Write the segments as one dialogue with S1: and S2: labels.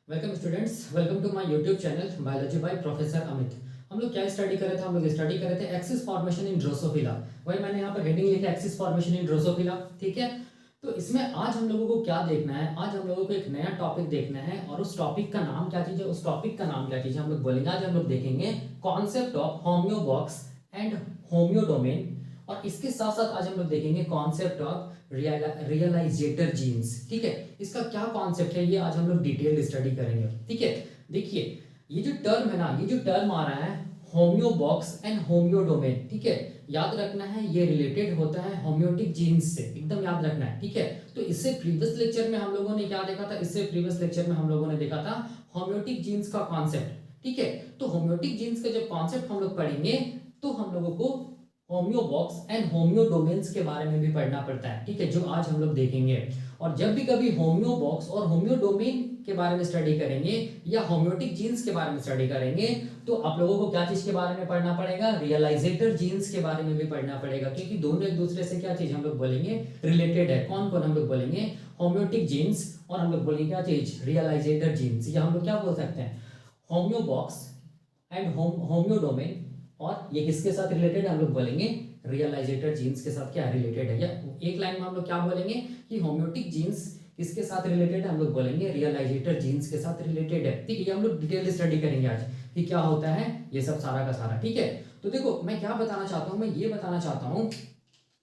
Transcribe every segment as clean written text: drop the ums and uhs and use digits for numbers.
S1: Welcome students, welcome to my YouTube channel biology by professor Amit. हम लोग क्या study कर रहे थे? हम लोग स्टडी कर रहे थे एक्सिस फॉर्मेशन इन ड्रोसोफिला। वही मैंने यहाँ पर हेडिंग लिखा एक्सिस फॉर्मेशन इन ड्रोसोफिला। ठीक है, तो इसमें आज हम लोगों को क्या देखना है? आज हम लोगों को एक नया टॉपिक देखना है और उस टॉपिक का नाम क्या चीज है? उस टॉपिक का नाम क्या चीज है हम लोग बोलेंगे। आज हम लोग देखेंगे कॉन्सेप्ट ऑफ होम्योबॉक्स एंड होम्योडोमेन, और इसके साथ साथ आज हम लोग देखेंगे कॉन्सेप्ट ऑफ रियलाइजेटर जीन्स। ठीक है, इसका क्या कॉन्सेप्ट है ये आज हम लोग डिटेल्ड स्टडी करेंगे। ठीक है, देखिए ये जो टर्म है ना, ये जो टर्म आ रहा है होम्योबॉक्स एंड होम्योडोमेन, ठीक है, याद रखना है ये रिलेटेड होता है होम्योटिक जीन्स से, एकदम याद रखना है। ठीक है, तो इससे प्रीवियस लेक्चर में हम लोगों ने क्या देखा था? इससे प्रीवियस लेक्चर में हम लोगों ने देखा था होम्योटिक जीन्स का कॉन्सेप्ट। ठीक है, तो होम्योटिक जीन्स का जब कॉन्सेप्ट हम लोग पढ़ेंगे तो हम लोगों को होम्योबॉक्स एंड होम्योडोमेन्स के बारे में भी पढ़ना पड़ता है। ठीक है, जो आज हम लोग देखेंगे। और जब भी कभी होम्योबॉक्स और होम्योडोमेन के बारे में स्टडी करेंगे या होम्योटिक जीन्स के बारे में स्टडी करेंगे तो आप लोगों को क्या चीज के बारे में पढ़ना पड़ेगा? रियलाइजेटर जीन्स के बारे में भी पढ़ना पड़ेगा, क्योंकि दोनों एक दूसरे से क्या चीज हम लोग बोलेंगे? रिलेटेड है। कौन कौन हम लोग बोलेंगे? होम्योटिक जीन्स, और हम लोग बोलेंगे क्या चीज? रियलाइजेटर जीन्स। या हम लोग क्या बोल सकते हैं? होम्योबॉक्स एंड होम्योडोमेन, और ये किसके साथ रिलेटेड है? हम लोग बोलेंगे रियलाइजेटर जीन्स के साथ क्या रिलेटेड है। या एक लाइन में हम लोग क्या बोलेंगे कि होम्योटिक जीन्स किसके साथ रिलेटेड है? हम लोग बोलेंगे रियलाइजेटर जीन्स के साथ रिलेटेड है। ठीक है, ये हम लोग डिटेल स्टडी करेंगे आज कि क्या होता है ये सब सारा का सारा। ठीक है, तो देखो मैं क्या बताना चाहता हूँ, मैं ये बताना चाहता हूँ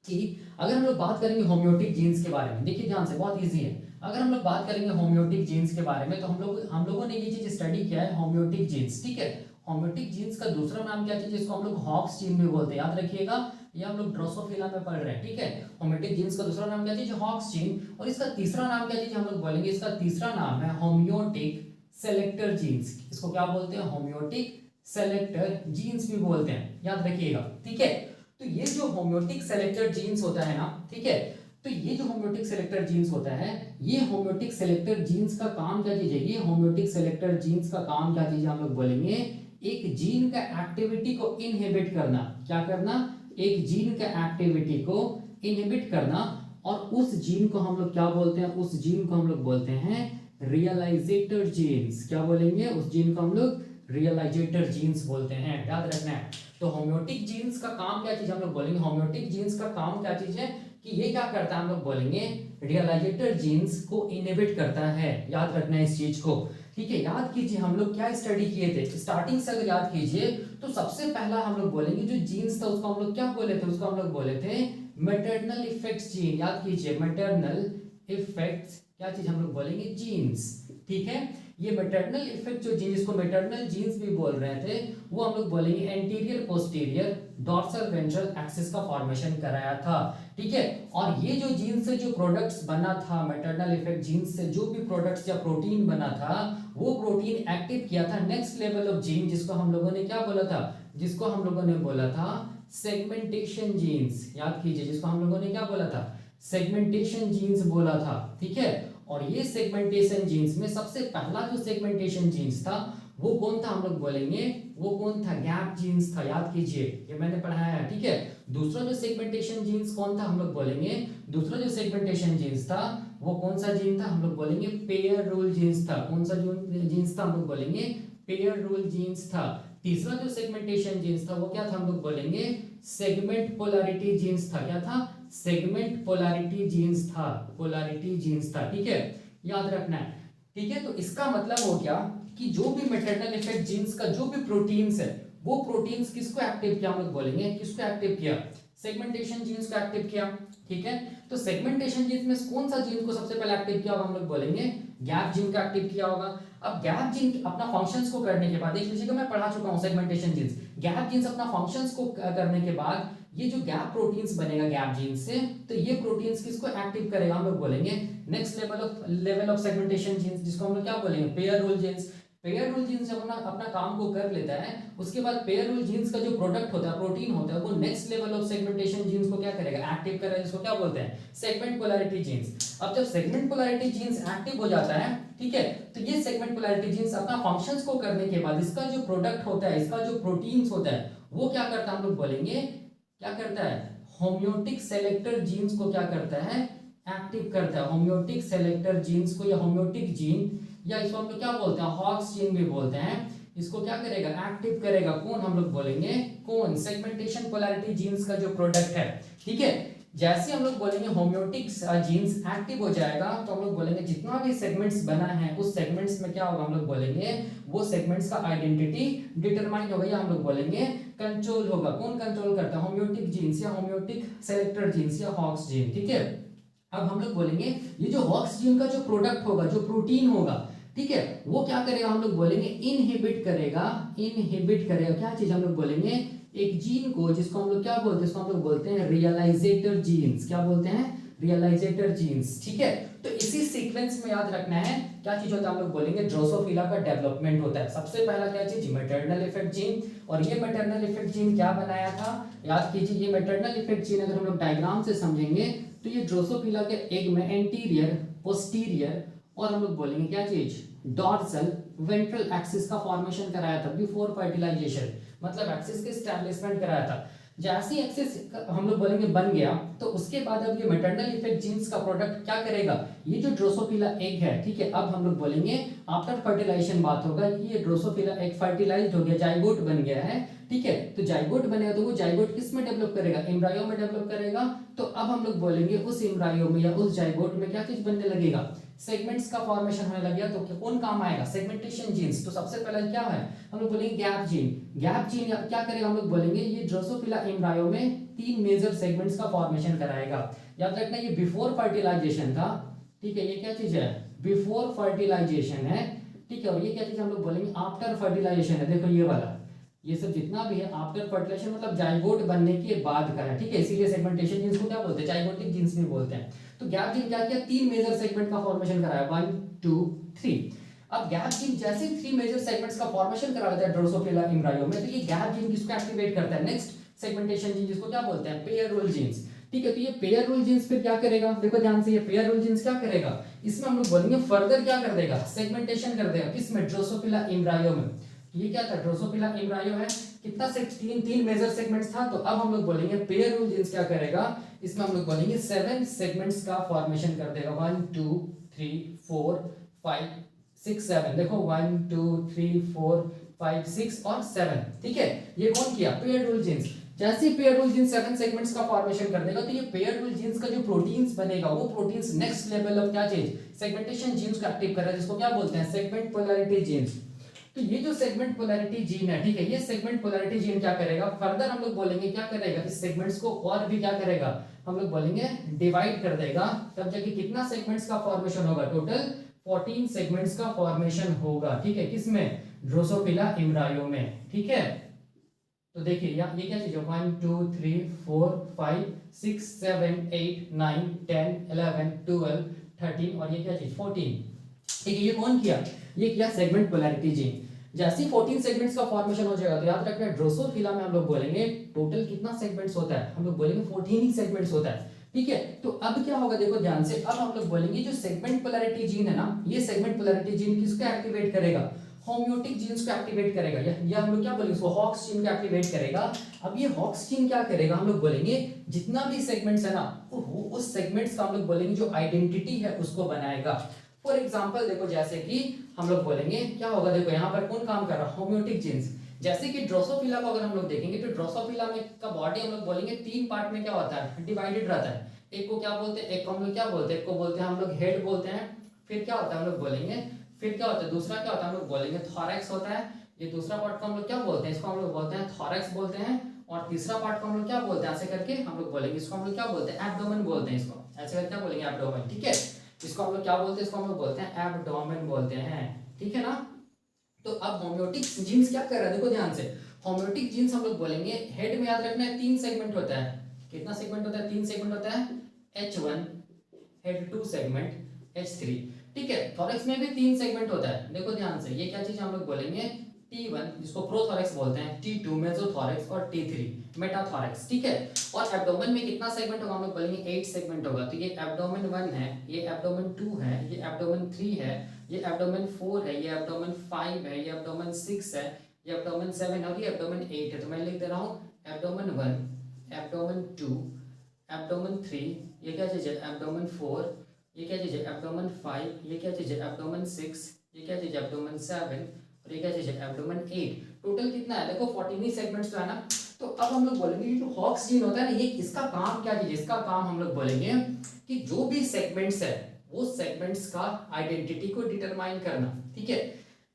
S1: कि अगर हम लोग बात करेंगे होम्योटिक जीन्स के बारे में, देखिए ध्यान से, बहुत इजी है। अगर हम लोग बात करेंगे होम्योटिक जीन्स के बारे में तो हम लोगों ने ये चीज स्टडी किया है, होम्योटिक जीन्स। ठीक है, होम्योटिक जीन्स का दूसरा नाम क्या चीज, इसको हम लोग हॉक्स जीन भी बोलते हैं, याद रखिएगा। ये हम लोग ड्रोसोफिला में पढ़ रहे हैं। ठीक है, होम्योटिक जीन्स का दूसरा नाम क्या चीज? Hox gene. और इसका तीसरा नाम क्या चीज हम लोग बोलेंगे? इसका तीसरा नाम है होम्योटिक सेलेक्टर जीन्स। इसको क्या बोलते हैं? होम्योटिक सेलेक्टर जीन्स भी बोलते हैं, याद रखिएगा। ठीक है, तो ये जो होम्योटिक सेलेक्टर जीन्स होता है ना, ठीक है, तो ये जो होम्योटिक सेलेक्टर जीन्स होता है, ये होम्योटिक सेलेक्टर जीन्स का काम क्या चीज है? ये होम्योटिक सेलेक्टर जीन्स का काम क्या चीज है? हम लोग बोलेंगे एक जीन का एक्टिविटी को इनहिबिट करना। क्या करना? एक जीन का एक्टिविटी को इनहिबिट करना। और उस जीन को हम लोग क्या बोलते हैं? उस जीन को हम लोग बोलते हैं रियलाइजेटर जीन्स। क्या बोलेंगे? उस जीन को हम लोग रियलाइजेटर जीन्स बोलते हैं, याद रखना है। तो होम्योटिक जीन्स का काम क्या चीज हम लोग बोलेंगे? होम्योटिक जीन्स का काम क्या चीज है कि ये क्या करता है? हम लोग बोलेंगे रियलाइजेटर जीन्स को इनहिबिट करता है, याद रखना है इस चीज को। ठीक है, याद कीजिए हम लोग क्या स्टडी किए थे स्टार्टिंग से, अगर याद कीजिए तो सबसे पहला हम लोग बोलेंगे जो जीन्स था उसको हम लोग क्या बोले थे? उसको हम लोग बोले थे मैटरनल इफेक्ट्स जीन। याद कीजिए, मैटरनल इफेक्ट्स क्या चीज हम लोग बोलेंगे? जीन्स। ठीक है, ये मैटरनल इफेक्ट जो जीन, जिसको मैटरनल जीन्स भी बोल रहे थे, वो हम लोग बोलेंगे anterior posterior dorsal ventral axis का फॉर्मेशन कराया था। ठीक है, और ये जो जीन से जो प्रोडक्ट्स बना था, मैटरनल इफेक्ट जीन से जो भी प्रोडक्ट्स या प्रोटीन बना था, वो प्रोटीन एक्टिव किया था नेक्स्ट लेवल ऑफ जीन, जिसको हम लोगों ने क्या बोला था? जिसको हम लोगों ने बोला था सेगमेंटेशन जीन्स। याद कीजिए, जिसको हम लोगों ने क्या बोला था? सेगमेंटेशन जीन्स बोला था। ठीक है, और ये सेगमेंटेशन जीन्स में सबसे पहला जो सेगमेंटेशन जीन्स था वो कौन था? हम लोग बोलेंगे वो कौन था? गैप जीन्स था, याद कीजिए, ये मैंने पढ़ाया है। ठीक है, दूसरा जो सेगमेंटेशन जीन्स कौन था? हम लोग बोलेंगे दूसरा जो सेगमेंटेशन जीन्स था वो कौन सा जीन था? हम लोग बोलेंगे पेयर रूल जीन्स था। कौन सा जीन्स था? हम लोग बोलेंगे पेयर रूल जीन्स था। तीसरा जो सेगमेंटेशन जीन्स था वो क्या था? हम लोग बोलेंगे सेगमेंट पोलैरिटी जीन्स था। क्या था? सेगमेंट पोलैरिटी जीन्स था, पोलैरिटी जीन्स था। ठीक है, याद रखना है। ठीक है, तो इसका मतलब हो गया कि जो भी मैटरनल इफेक्ट जीन्स का जो भी प्रोटीन्स है वो प्रोटीन्स किसको एक्टिव किया? हम लोग बोलेंगे किसको एक्टिव किया? सेगमेंटेशन जीन्स को एक्टिव किया। ठीक है, तो सेगमेंटेशन जीन्स में कौन सा जीन को सबसे पहले एक्टिव किया होगा? हम लोग बोलेंगे गैप जीन का एक्टिव किया होगा। अब गैप जीन अपना फंक्शंस को करने के बाद, देख लीजिएगा मैं पढ़ा चुका हूं सेगमेंटेशन जीन्स। गैप जीन्स अपना फंक्शंस को करने के बाद ये जो गैप प्रोटीन्स बनेगा गैप जीन से, तो ये प्रोटीन्स किसको एक्टिव करेगा? हम लोग बोलेंगे next level of segmentation genes, जिसको हम लोग क्या बोलेंगे? Pair rule genes. Pair rule genes जब अपना अपना काम को कर लेता है, उसके बाद पेयर रूल जीन्स का जो प्रोडक्ट होता है, प्रोटीन होता है, वो next level of segmentation genes को क्या करेगा? एक्टिव करेगा, जिसको क्या बोलते हैं? Segment polarity genes. अब जब सेगमेंट पोलैरिटी जीन्स एक्टिव हो जाता है, ठीक है, तो ये सेगमेंट पोलैरिटी जीन्स अपना फंक्शंस को करने के बाद इसका जो प्रोडक्ट होता है, इसका जो प्रोटीन्स होता है, वो क्या करता है? हम लोग बोलेंगे क्या करता है? होम्योटिक सेलेक्टर जीन्स को क्या करता है? एक्टिव करता है। होम्योटिक सेलेक्टर जीन्स को या होम्योटिक जीन या इसको हम लोग क्या बोलते हैं, हॉक्स जीन भी बोलते हैं। इसको क्या करेगा, एक्टिव करेगा कौन, हम लोग बोलेंगे कौन, सेगमेंटेशन पोलैरिटी जीन्स का जो प्रोडक्ट है, ठीक है। जैसे हम लोग बोलेंगे होम्योटिक जीन्स एक्टिव हो जाएगा, तो हम लोग बोलेंगे जितना भी सेगमेंट्स बना है उस सेगमेंट्स में क्या होगा, हम लोग बोलेंगे वो सेगमेंट्स का आइडेंटिटी डिटरमाइन होगा, या हम लोग बोलेंगे कंट्रोल होगा। कौन कंट्रोल करता है, होम्योटिक जीन्स या होम्योटिक सेलेक्टर जीन्स या हॉक्स जीन, ठीक है। अब हम लोग बोलेंगे ये जो हॉक्स जीन का जो प्रोडक्ट होगा, जो प्रोटीन होगा, ठीक है, वो क्या करेगा, हम लोग बोलेंगे इनहिबिट करेगा, इनहिबिट करेगा क्या चीज, हम लोग बोलेंगे एक जीन को, जिसको हम लोग क्या बोलते हैं, इसको हम लोग बोलते हैं रियलाइजेटर जीन्स। क्या बोलते हैं, रियलाइजेटर जीन्स, ठीक है। तो इसी सीक्वेंस में याद रखना है क्या चीज होता है, हम लोग बोलेंगे ड्रोसोफिला का डेवलपमेंट होता है। सबसे पहला क्या चीज, मैटरनल इफेक्ट जीन। और ये मैटरनल इफेक्ट जीन क्या बनाया था, याद कीजिए, ये मैटरनल इफेक्ट जीन अगर हम लोग डायग्राम से समझेंगे तो ये ड्रोसोफिला के एग में एंटीरियर, पोस्टीरियर और हम लोग बोलेंगे क्या चीज, डॉर्सल वेंट्रल एक्सिस का फॉर्मेशन कराया था बिफोर फर्टिलाइजेशन, मतलब एक्सिस के एस्टैब्लिशमेंट कराया था। जैसे ही एक्सिस हम लोग बोलेंगे बन गया, तो उसके बाद अब ये मैटरनल इफेक्ट जीन्स का प्रोडक्ट क्या करेगा, ये जो ड्रोसोफिला एग है, ठीक है, अब हम लोग बोलेंगे आफ्टर फर्टिलाइजेशन बात होगा कि ये ड्रोसोफिला एग फर्टिलाइज्ड हो गया, जाइगोट बन गया है, ठीक है। तो जाइगोट बनेगा, तो वो जाइगोट किस में डेवलप करेगा, एम्ब्रायो में डेवलप करेगा। तो अब हम लोग बोलेंगे उस एम्ब्रायो में या उस जाइगोट में क्या चीज बनने लगेगा, सेगमेंट्स का फॉर्मेशन होने लग गया। तो कौन काम आएगा, सेगमेंटेशन जीन्स। तो सबसे पहले क्या है, हम लोग बोलेंगे गैप जीन। गैप जीन क्या करेगा, हम लोग बोलेंगे ये ड्रोसोफिला एम्ब्रायो में 3 मेजर सेगमेंट्स का फॉर्मेशन कराएगा। याद रखना ये बिफोर फर्टिलाइजेशन था, ठीक है। ये क्या चीज है, बिफोर फर्टिलाइजेशन है, ठीक है। और ये क्या चीज हम लोग बोलेंगे आफ्टर फर्टिलाइजेशन है। देखो ये वाला, ये सब जितना भी है आफ्टर फर्टिलाइजेशन मतलब जाइगोट बनने के बाद का है, ठीक है। इसीलिए सेगमेंटेशन जीन्स को क्या बोलते हैं, जाइगोटिक जीन्स भी बोलते हैं। तो गैप जीन क्या किया, 3 मेजर सेगमेंट का फॉर्मेशन कराया, 1 2 3। अब गैप जीन जैसे 3 मेजर सेगमेंट्स का फॉर्मेशन करा लेता है ड्रोसोफिला एम्ब्रायो में, तो ये गैप जीन किसको एक्टिवेट करता है, नेक्स्ट सेगमेंटेशन जीन, जिसको क्या बोलते हैं, पेयर रोल जीन्स, ठीक है। तो ये पेयर रोल जीन्स फिर क्या करेगा, देखो ध्यान से, ये पेयर रोल जीन्स क्या करेगा, इसमें हम लोग बोलेंगे फर्दर क्या कर देगा, सेगमेंटेशन कर देगा, किसमें, ड्रोसोफिला एम्ब्रायो में। ये क्या था, ड्रोसोफिला एम्ब्रायो है, कितना से तीन मेजर सेगमेंट्स था। तो अब हम लोग बोलेंगे पेयर रोल जीन्स क्या करेगा, इसमें हम लोग बोलेंगे 7 सेगमेंट्स का फॉर्मेशन कर देगा, 1 2 3 4 5 6 7। देखो 1 2 3 4 5 6 और 7, ठीक है। ये कौन किया, पेयर रोल जीन्स। जैसे ही पेयर रोल जीन्स 7 सेगमेंट्स का फॉर्मेशन कर देगा, तो ये पेयर रोल जीन्स का जो प्रोटीन्स बनेगा, वो प्रोटीन्स नेक्स्ट लेवल ऑफ क्या चीज, सेगमेंटेशन जीन्स को एक्टिव कर रहा है, जिसको क्या बोलते हैं, सेगमेंट पोलैरिटी जीन्स। तो ये जो सेगमेंट पोलैरिटी जीन है, ठीक है, ये सेगमेंट पोलैरिटी जीन क्या करेगा, फर्दर हम लोग बोलेंगे क्या करेगा, इस सेगमेंट्स को और भी क्या करेगा, हम लोग बोलेंगे डिवाइड कर देगा। तब जाके कितना सेगमेंट्स का फॉर्मेशन होगा, टोटल 14 सेगमेंट्स का फॉर्मेशन होगा, ठीक है, किसमें, ड्रोसोफिला एम्ब्रायो में, ठीक है। तो देखिए ये क्या चीज है, 1 2 3 4 5 6 7 8 9 10 11 12 13 और ये क्या चीज 14, ठीक है। ये कौन किया, ये किया सेगमेंट पोलैरिटी जीन। जैसे ही 14 सेगमेंट्स का फॉर्मेशन हो जाएगा, तो याद रखना ड्रोसोफिला में हम लोग बोलेंगे टोटल कितना सेगमेंट्स होता है, हम लोग बोलेंगे 14 ही सेगमेंट्स होता है, ठीक है। तो अब क्या होगा, देखो ध्यान से, अब हम लोग बोलेंगे जो सेगमेंट पोलैरिटी जीन है ना, ये सेगमेंट पोलैरिटी जीन किसको एक्टिवेट करेगा, होम्योटिक जीन्स को एक्टिवेट करेगा, या हम लोग क्या बोलेंगे उसको, हॉक्स जीन को एक्टिवेट करेगा। अब ये हॉक्स जीन क्या करेगा, हम लोग बोलेंगे जितना भी सेगमेंट्स है ना, उस सेगमेंट्स का हम लोग बोलेंगे जो आइडेंटिटी है उसको बनाएगा। फॉर एग्जांपल देखो, जैसे कि हम लोग बोलेंगे क्या होगा, देखो यहाँ पर कौन काम कर रहा है, होम्योटिक जीन्स। जैसे कि ड्रोसोफिला को अगर हम लोग देखेंगे, तो ड्रोसोफिला में का बॉडी हम लोग बोलेंगे 3 पार्ट में क्या होता है, डिवाइडेड रहता है। एक को क्या बोलते हैं, एक को हम लोग क्या बोलते हैं, एक को बोलते हैं हम लोग हेड बोलते हैं। फिर क्या होता है, हम लोग बोलेंगे, फिर क्या होता है, दूसरा क्या होता है, हम लोग बोलेंगे थॉरैक्स होता है। ये दूसरा पार्ट को हम लोग क्या बोलते हैं, इसको हम लोग बोलते हैं थॉरैक्स बोलते हैं। और तीसरा पार्ट को हम लोग क्या बोलते हैं, ऐसे करके हम लोग बोलेंगे, इसको हम लोग क्या बोलते हैं, एब्डोमेन बोलते हैं, इसको ऐसे करके क्या बोलेंगे, एब्डोमेन, ठीक है। इसको हम लोग क्या बोलते हैं, इसको हम लोग बोलते हैं एब्डोमेन बोलते हैं, ठीक है ना। तो अब होम्योटिक जीन्स क्या कर रहा है, देखो ध्यान से, होम्योटिक जीन्स हम लोग बोलेंगे हेड में याद रखना है 3 सेगमेंट होता है। कितना सेगमेंट होता है, 3 सेगमेंट होता है, H1 हेड 2 सेगमेंट, H3, ठीक है। थॉरैक्स में भी 3 सेगमेंट होता है, देखो ध्यान से, ये क्या चीज हम लोग बोलेंगे, T1 जिसको प्रोथॉरैक्स बोलते हैं, T2 मेसोथॉरैक्स और T3 मेटाथॉरैक्स, ठीक है। और एब्डोमेन में कितना सेगमेंट होगा, हम लोग बोलेंगे 8 सेगमेंट होगा। तो ये एब्डोमेन 1 है, ये एब्डोमेन 2 है, ये एब्डोमेन 3 है, ये एब्डोमेन 4 है, ये एब्डोमेन 5 है, ये एब्डोमेन 6 है, ये एब्डोमेन 7 है और ये एब्डोमेन 8 है। तो मैं लिख दे रहा हूँ एब्डोमेन 1, एब्डोमेन 2, एब्डोमेन 3, ये क्या चीज है, एब्डोमेन 4, ये क्या चीज है, एब्डोमेन 5, ये क्या चीज है, एब्डोमेन 6, ये क्या चीज है, एब्डोमेन 7, और ये क्या चीज है, एब्डोमेन 8। टोटल कितना है, देखो 14 सेगमेंट्स तो है ना। तो अब हम लोग बोलेंगे ये जो हॉक्स जीन होता है ना, ये इसका काम क्या चीज है, इसका काम हम लोग बोलेंगे कि जो भी सेगमेंट्स है वो सेगमेंट्स का आइडेंटिटी को डिटरमाइन करना, ठीक है।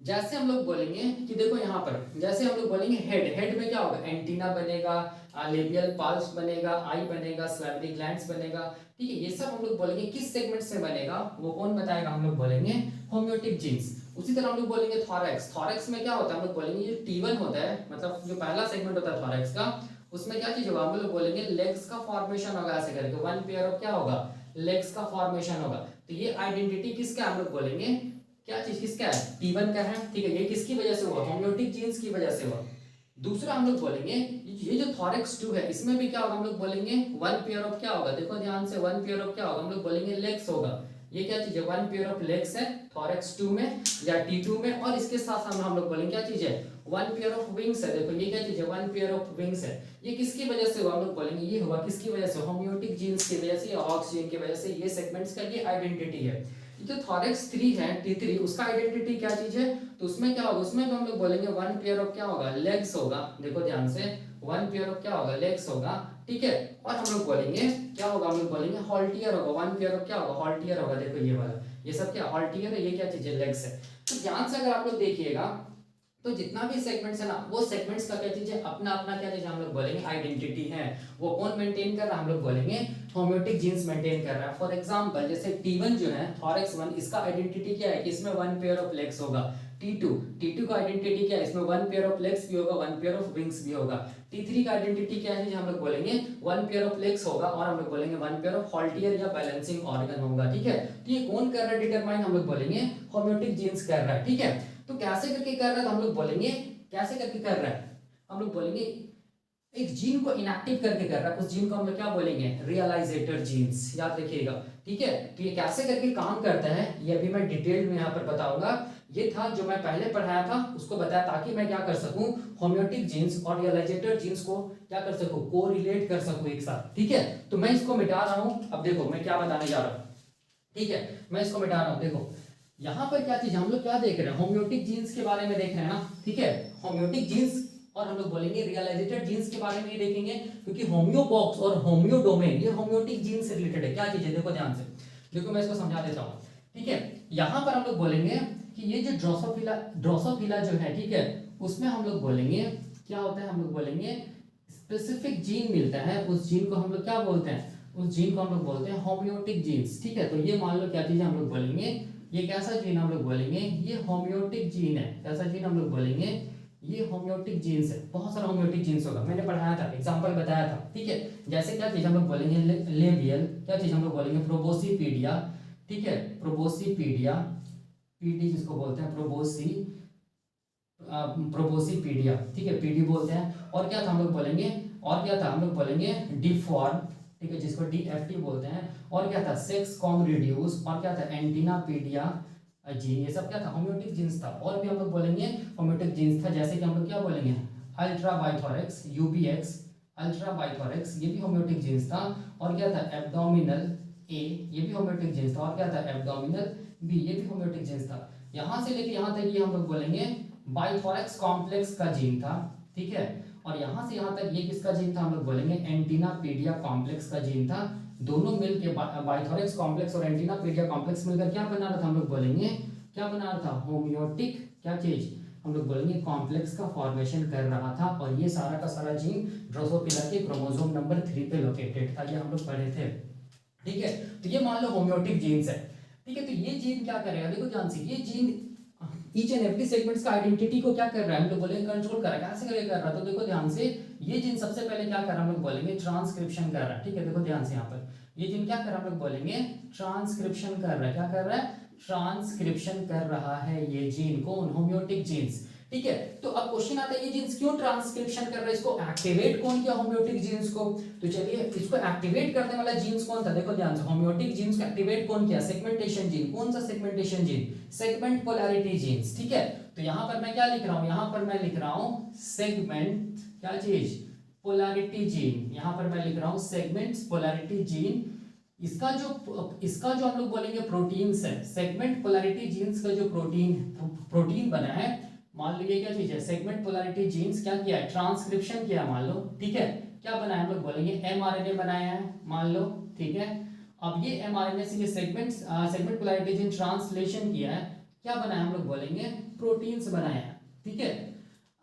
S1: जैसे हम लोग बोलेंगे कि देखो यहाँ पर, जैसे हम लोग बोलेंगे हेड, हेड में क्या होगा, एंटीना बनेगा, लेबियल पल्स बनेगा, आई बनेगा, सैलिवरी ग्लैंड्स बनेगा, ठीक है। ये सब हम लोग बोलेंगे किस सेगमेंट से बनेगा, वो कौन बताएगा, हम लोग बोलेंगे होम्योटिक जीन्स। उसी तरह हम लोग बोलेंगे थॉरैक्स, थॉरैक्स में क्या होता है, हम लोग बोलेंगे ये T1 होता है, मतलब जो पहला सेगमेंट होता है थॉरैक्स का, उसमें क्या चीज होगा, हम लोग बोलेंगे लेग्स का फॉर्मेशन होगा, ऐसे करके वन पेयर ऑफ क्या होगा, लेग्स का फॉर्मेशन होगा। तो ये आइडेंटिटी किसका, हम लोग बोलेंगे क्या चीज किसका है, T1 का है, ठीक है। ये किसकी वजह से हुआ, होम्योटिक जीन्स की वजह से हुआ। दूसरा हम लोग बोलेंगे ये जो थॉरैक्स 2 है, इसमें भी क्या होगा, हम लोग बोलेंगे वन पेयर ऑफ क्या होगा, देखो ध्यान से, वन पेयर ऑफ क्या होगा, हम लोग बोलेंगे लेग्स होगा। ये क्या चीज है, वन पेयर ऑफ लेग्स है थॉरैक्स 2 में या T2 में, और इसके साथ हम लोग बोलेंगे क्या चीज है, वन पेयर ऑफ विंग्स है। देखो ये क्या चीज है, वन पेयर ऑफ विंग्स है। ये किसकी वजह से हुआ, हम लोग बोलेंगे ये हुआ किसकी वजह से, होम्योटिक जीन्स की वजह से या हॉक्स जीन की वजह से। ये सेगमेंट्स का ये आइडेंटिटी है। जो थॉरैक्स 3 है, T3, उसका आइडेंटिटी क्या चीज है, तो उसमें क्या होगा, उसमें भी हम लोग बोलेंगे वन पेयर ऑफ क्या होगा, लेग्स होगा। देखो ध्यान से, वन पेयर ऑफ क्या होगा, लेग्स होगा, ठीक है। और हम लोग बोलेंगे क्या होगा, हम लोग बोलेंगे हॉल्टियर होगा, वन पेयर ऑफ क्या होगा, हॉल्टियर होगा। देखो ये वाला, ये सब क्या हॉल्टियर है, ये क्या चीज है, लेग्स है। तो ध्यान से अगर आप लोग देखिएगा, तो जितना भी सेगमेंट्स है ना, वो सेगमेंट्स का क्या चीज है, अपना अपना क्या चीज हम लोग बोलेंगे आइडेंटिटी है। वो कौन मेंटेन कर रहा है, हम लोग बोलेंगे होम्योटिक जीन्स मेंटेन कर रहा है। फॉर एग्जांपल जैसे T1 जो है थॉरैक्स 1, इसका आइडेंटिटी क्या है कि इसमें वन पेयर ऑफ लेग्स होगा। T2 का आइडेंटिटी क्या है, इसमें वन पेयर ऑफ लेग्स भी होगा, वन पेयर ऑफ विंग्स भी होगा। T3 का आइडेंटिटी क्या है, हम लोग बोलेंगे वन पेयर ऑफ लेग्स होगा, और हम लोग बोलेंगे वन पेयर ऑफ हॉल्टियर या बैलेंसिंग ऑर्गन होगा, ठीक है। तो ये कौन कर रहा है डिटरमाइन, हम लोग बोलेंगे होम्योटिक जीन्स कर रहा है, ठीक है। तो कैसे करके कर रहा है, तो हम लोग बोलेंगे कैसे करके कर रहा है, हम लोग बोलेंगे एक जीन को इनएक्टिव करके कर रहा है, उस जीन को हम लोग क्या बोलेंगे, रियलाइजेटर जीन्स, याद रखिएगा, ठीक है। तो ये कैसे करके काम करता है, ये अभी मैं डिटेल में यहाँ पर बताऊंगा। ये था जो मैं पहले पढ़ाया था, उसको बताया ताकि मैं क्या कर सकूं, होम्योटिक जीन्स और रियलाइजेटर जीन्स को क्या कर सकूं, कोरिलेट कर सकूं एक साथ, ठीक है। तो मैं इसको मिटा रहा हूं, अब देखो मैं क्या बताने जा रहा हूं, ठीक है। मैं इसको मिटा रहा हूं, देखो यहाँ पर क्या चीज हम लोग क्या देख रहे हैं, होम्योटिक जीन्स के बारे में देख रहे हैं ना, ठीक है। होम्योटिक जीन्स, और हम लोग बोलेंगे रियलाइजेटेड जीन्स के बारे में ही देखेंगे, क्योंकि होम्योबॉक्स और होम्योडोमेन ये होम्योटिक जीन से रिलेटेड है। क्या चीज है, देखो ध्यान से, देखो मैं इसको समझा देता हूँ, ठीक है। यहाँ पर हम लोग बोलेंगे कि ये जो ड्रोसोफिला जो है, ठीक है, उसमें हम लोग बोलेंगे क्या होता है, हम लोग बोलेंगे स्पेसिफिक जीन मिलता है, उस जीन को हम लोग क्या बोलते हैं, उस जीन को हम लोग बोलते हैं होम्योटिक जीन्स, ठीक है। तो ये मान लो क्या चीज है, हम लोग बोलेंगे ये कैसा जीन हम लोग बोलेंगे, ये होम्योटिक जीन है। कैसा जीन हम लोग बोलेंगे, ये होम्योटिक जीन्स है। बहुत सारा होम्योटिक जीन्स होगा, मैंने पढ़ाया था, एग्जांपल बताया था, ठीक है। जैसे क्या चीज हम लोग बोलेंगे लेबियल, क्या चीज हम लोग बोलेंगे प्रोबोसीपीडिया, ठीक है, प्रोबोसीपीडिया, पीडी जिसको बोलते हैं प्रोबोसीपीडिया, ठीक है, पीडी बोलते हैं। और क्या था हम लोग बोलेंगे, और क्या था हम लोग बोलेंगे डिफॉर्म, ठीक है, जिसको डीएफटी बोलते हैं। और क्या था सेक्स कॉम रिड्यूस, और क्या था एंटीनापीडिया जीन, ये सब क्या था होम्योटिक जीन्स था। और भी हम लोग बोलेंगे होम्योटिक जीन्स था, जैसे कि हम लोग क्या बोलेंगे अल्ट्रा बाइथोरेक्स यूबीएक्स, अल्ट्रा बाइथोरेक्स ये भी होम्योटिक जीन्स था। और क्या था एब्डोमिनल ए, ये भी होम्योटिक जीन्स था। और क्या था एब्डोमिनल बी, ये भी होम्योटिक जीन्स था। यहाँ से लेके यहाँ तक ये हम लोग बोलेंगे बाइथोरेक्स कॉम्प्लेक्स का जीन था, ठीक है। और यहाँ से यहाँ तक ये किसका जीन था, हम लोग बोलेंगे एंटीनापीडिया कॉम्प्लेक्स का जीन था। दोनों मिलके बाइथोरेक्स कॉम्प्लेक्स और एंटीनापीडिया कॉम्प्लेक्स मिलकर क्या बना रहा था, हम लोग बोलेंगे क्या बना रहा था, होम्योटिक क्या चीज, हम लोग बोलेंगे कॉम्प्लेक्स का फॉर्मेशन कर रहा था। और ये सारा का सारा जीन ड्रोसोफिला के क्रोमोसोम नंबर 3 पे लोकेटेड था, ये हम लोग पढ़े थे, ठीक है। तो ये मान लो होम्योटिक जीन्स है, ठीक है। तो ये जीन क्या करेगा, देखो ध्यान से, ये gene each and every segments का आइडेंटिटी को क्या कर रहा है, हम लोग बोलेंगे कंट्रोल कर रहा है। कैसे करके कर रहा है, तो देखो ध्यान से, ये जीन सबसे पहले क्या कर रहा है, हम लोग बोलेंगे ट्रांसक्रिप्शन कर रहा है, ठीक है। देखो ध्यान से यहाँ पर ये जीन क्या कर रहा है, हम लोग बोलेंगे ट्रांसक्रिप्शन कर रहा है। क्या कर रहा है, ट्रांसक्रिप्शन कर रहा है ये जीन, कौन, होम्योटिक जीन्स, ठीक है। तो अब क्वेश्चन आता है ये जीन्स क्यों ट्रांसक्रिप्शन कर रहा है, इसको एक्टिवेट कौन किया होम्योटिक जीन्स को। तो चलिए इसको एक्टिवेट करने वाला जीन्स कौन था, देखो ध्यान से, होम्योटिक जीन्स को एक्टिवेट कौन किया, सेगमेंटेशन जीन। कौन सा segmentation gene, segment polarity genes, ठीक है। तो यहां पर मैं क्या लिख रहा हूं, यहां पर मैं लिख रहा हूं सेगमेंट क्या चीज पोलैरिटी जीन, यहां पर मैं लिख रहा हूं सेगमेंट्स पोलैरिटी जीन, इसका जो हम लोग बोलेंगे प्रोटीन्स है, सेगमेंट पोलैरिटी जीन्स का जो प्रोटीन बना है, मान लो ये क्या चीज है, सेगमेंट पोलैरिटी जीन्स क्या किया है, ट्रांसक्रिप्शन किया मान लो, ठीक है, क्या बनाया हम लोग बोलेंगे एमआरएनए बनाया है मान लो, ठीक है। अब ये एमआरएनए से ये सेगमेंट पोलैरिटी जीन ट्रांसलेशन किया है, क्या बनाया हम लोग बोलेंगे प्रोटीन्स बनाया है, ठीक है।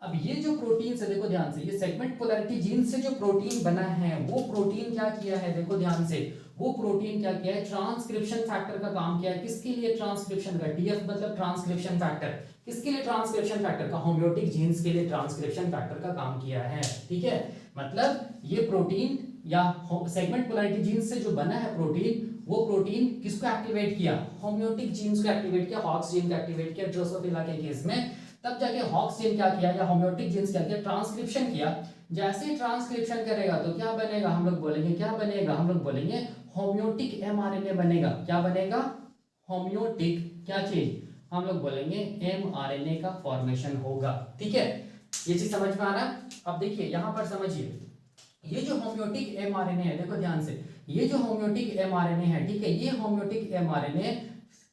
S1: अब ये जो प्रोटीन है देखो ध्यान से, ये सेगमेंट पोलैरिटी जीन से जो प्रोटीन बना है वो प्रोटीन क्या किया है, देखो ध्यान से, वो प्रोटीन क्या किया है, ट्रांसक्रिप्शन फैक्टर का काम किया है। किसके लिए ट्रांसक्रिप्शन का, टीएफ मतलब ट्रांसक्रिप्शन फैक्टर, किसके लिए ट्रांसक्रिप्शन फैक्टर का, होम्योटिक जीन्स के लिए ट्रांसक्रिप्शन फैक्टर का काम किया है, ठीक है। मतलब ये प्रोटीन या सेगमेंट पोलैरिटी जीन्स से जो बना है प्रोटीन, वो प्रोटीन किसको एक्टिवेट किया, होम्योटिक जीन्स को एक्टिवेट किया, हॉक्स जीन को एक्टिवेट किया ड्रोसोफिला के केस में। तब जाके हॉक्स जीन क्या किया या होम्योटिक जीन्स क्या किया, ट्रांसक्रिप्शन किया। जैसे ही ट्रांसक्रिप्शन करेगा तो क्या बनेगा, हम लोग बोलेंगे क्या बनेगा, हम लोग बोलेंगे होम्योटिक एमआरएनए बनेगा। क्या बनेगा, होम्योटिक क्या चीज, हम लोग बोलेंगे एमआरएनए का फॉर्मेशन होगा, ठीक है। ये चीज समझ में आ रहा है। अब देखिए यहां पर समझिए, ये जो होम्योटिक एमआरएनए है, देखो ध्यान से, ये जो होम्योटिक एमआरएनए है, ठीक है, ये होम्योटिक एमआरएनए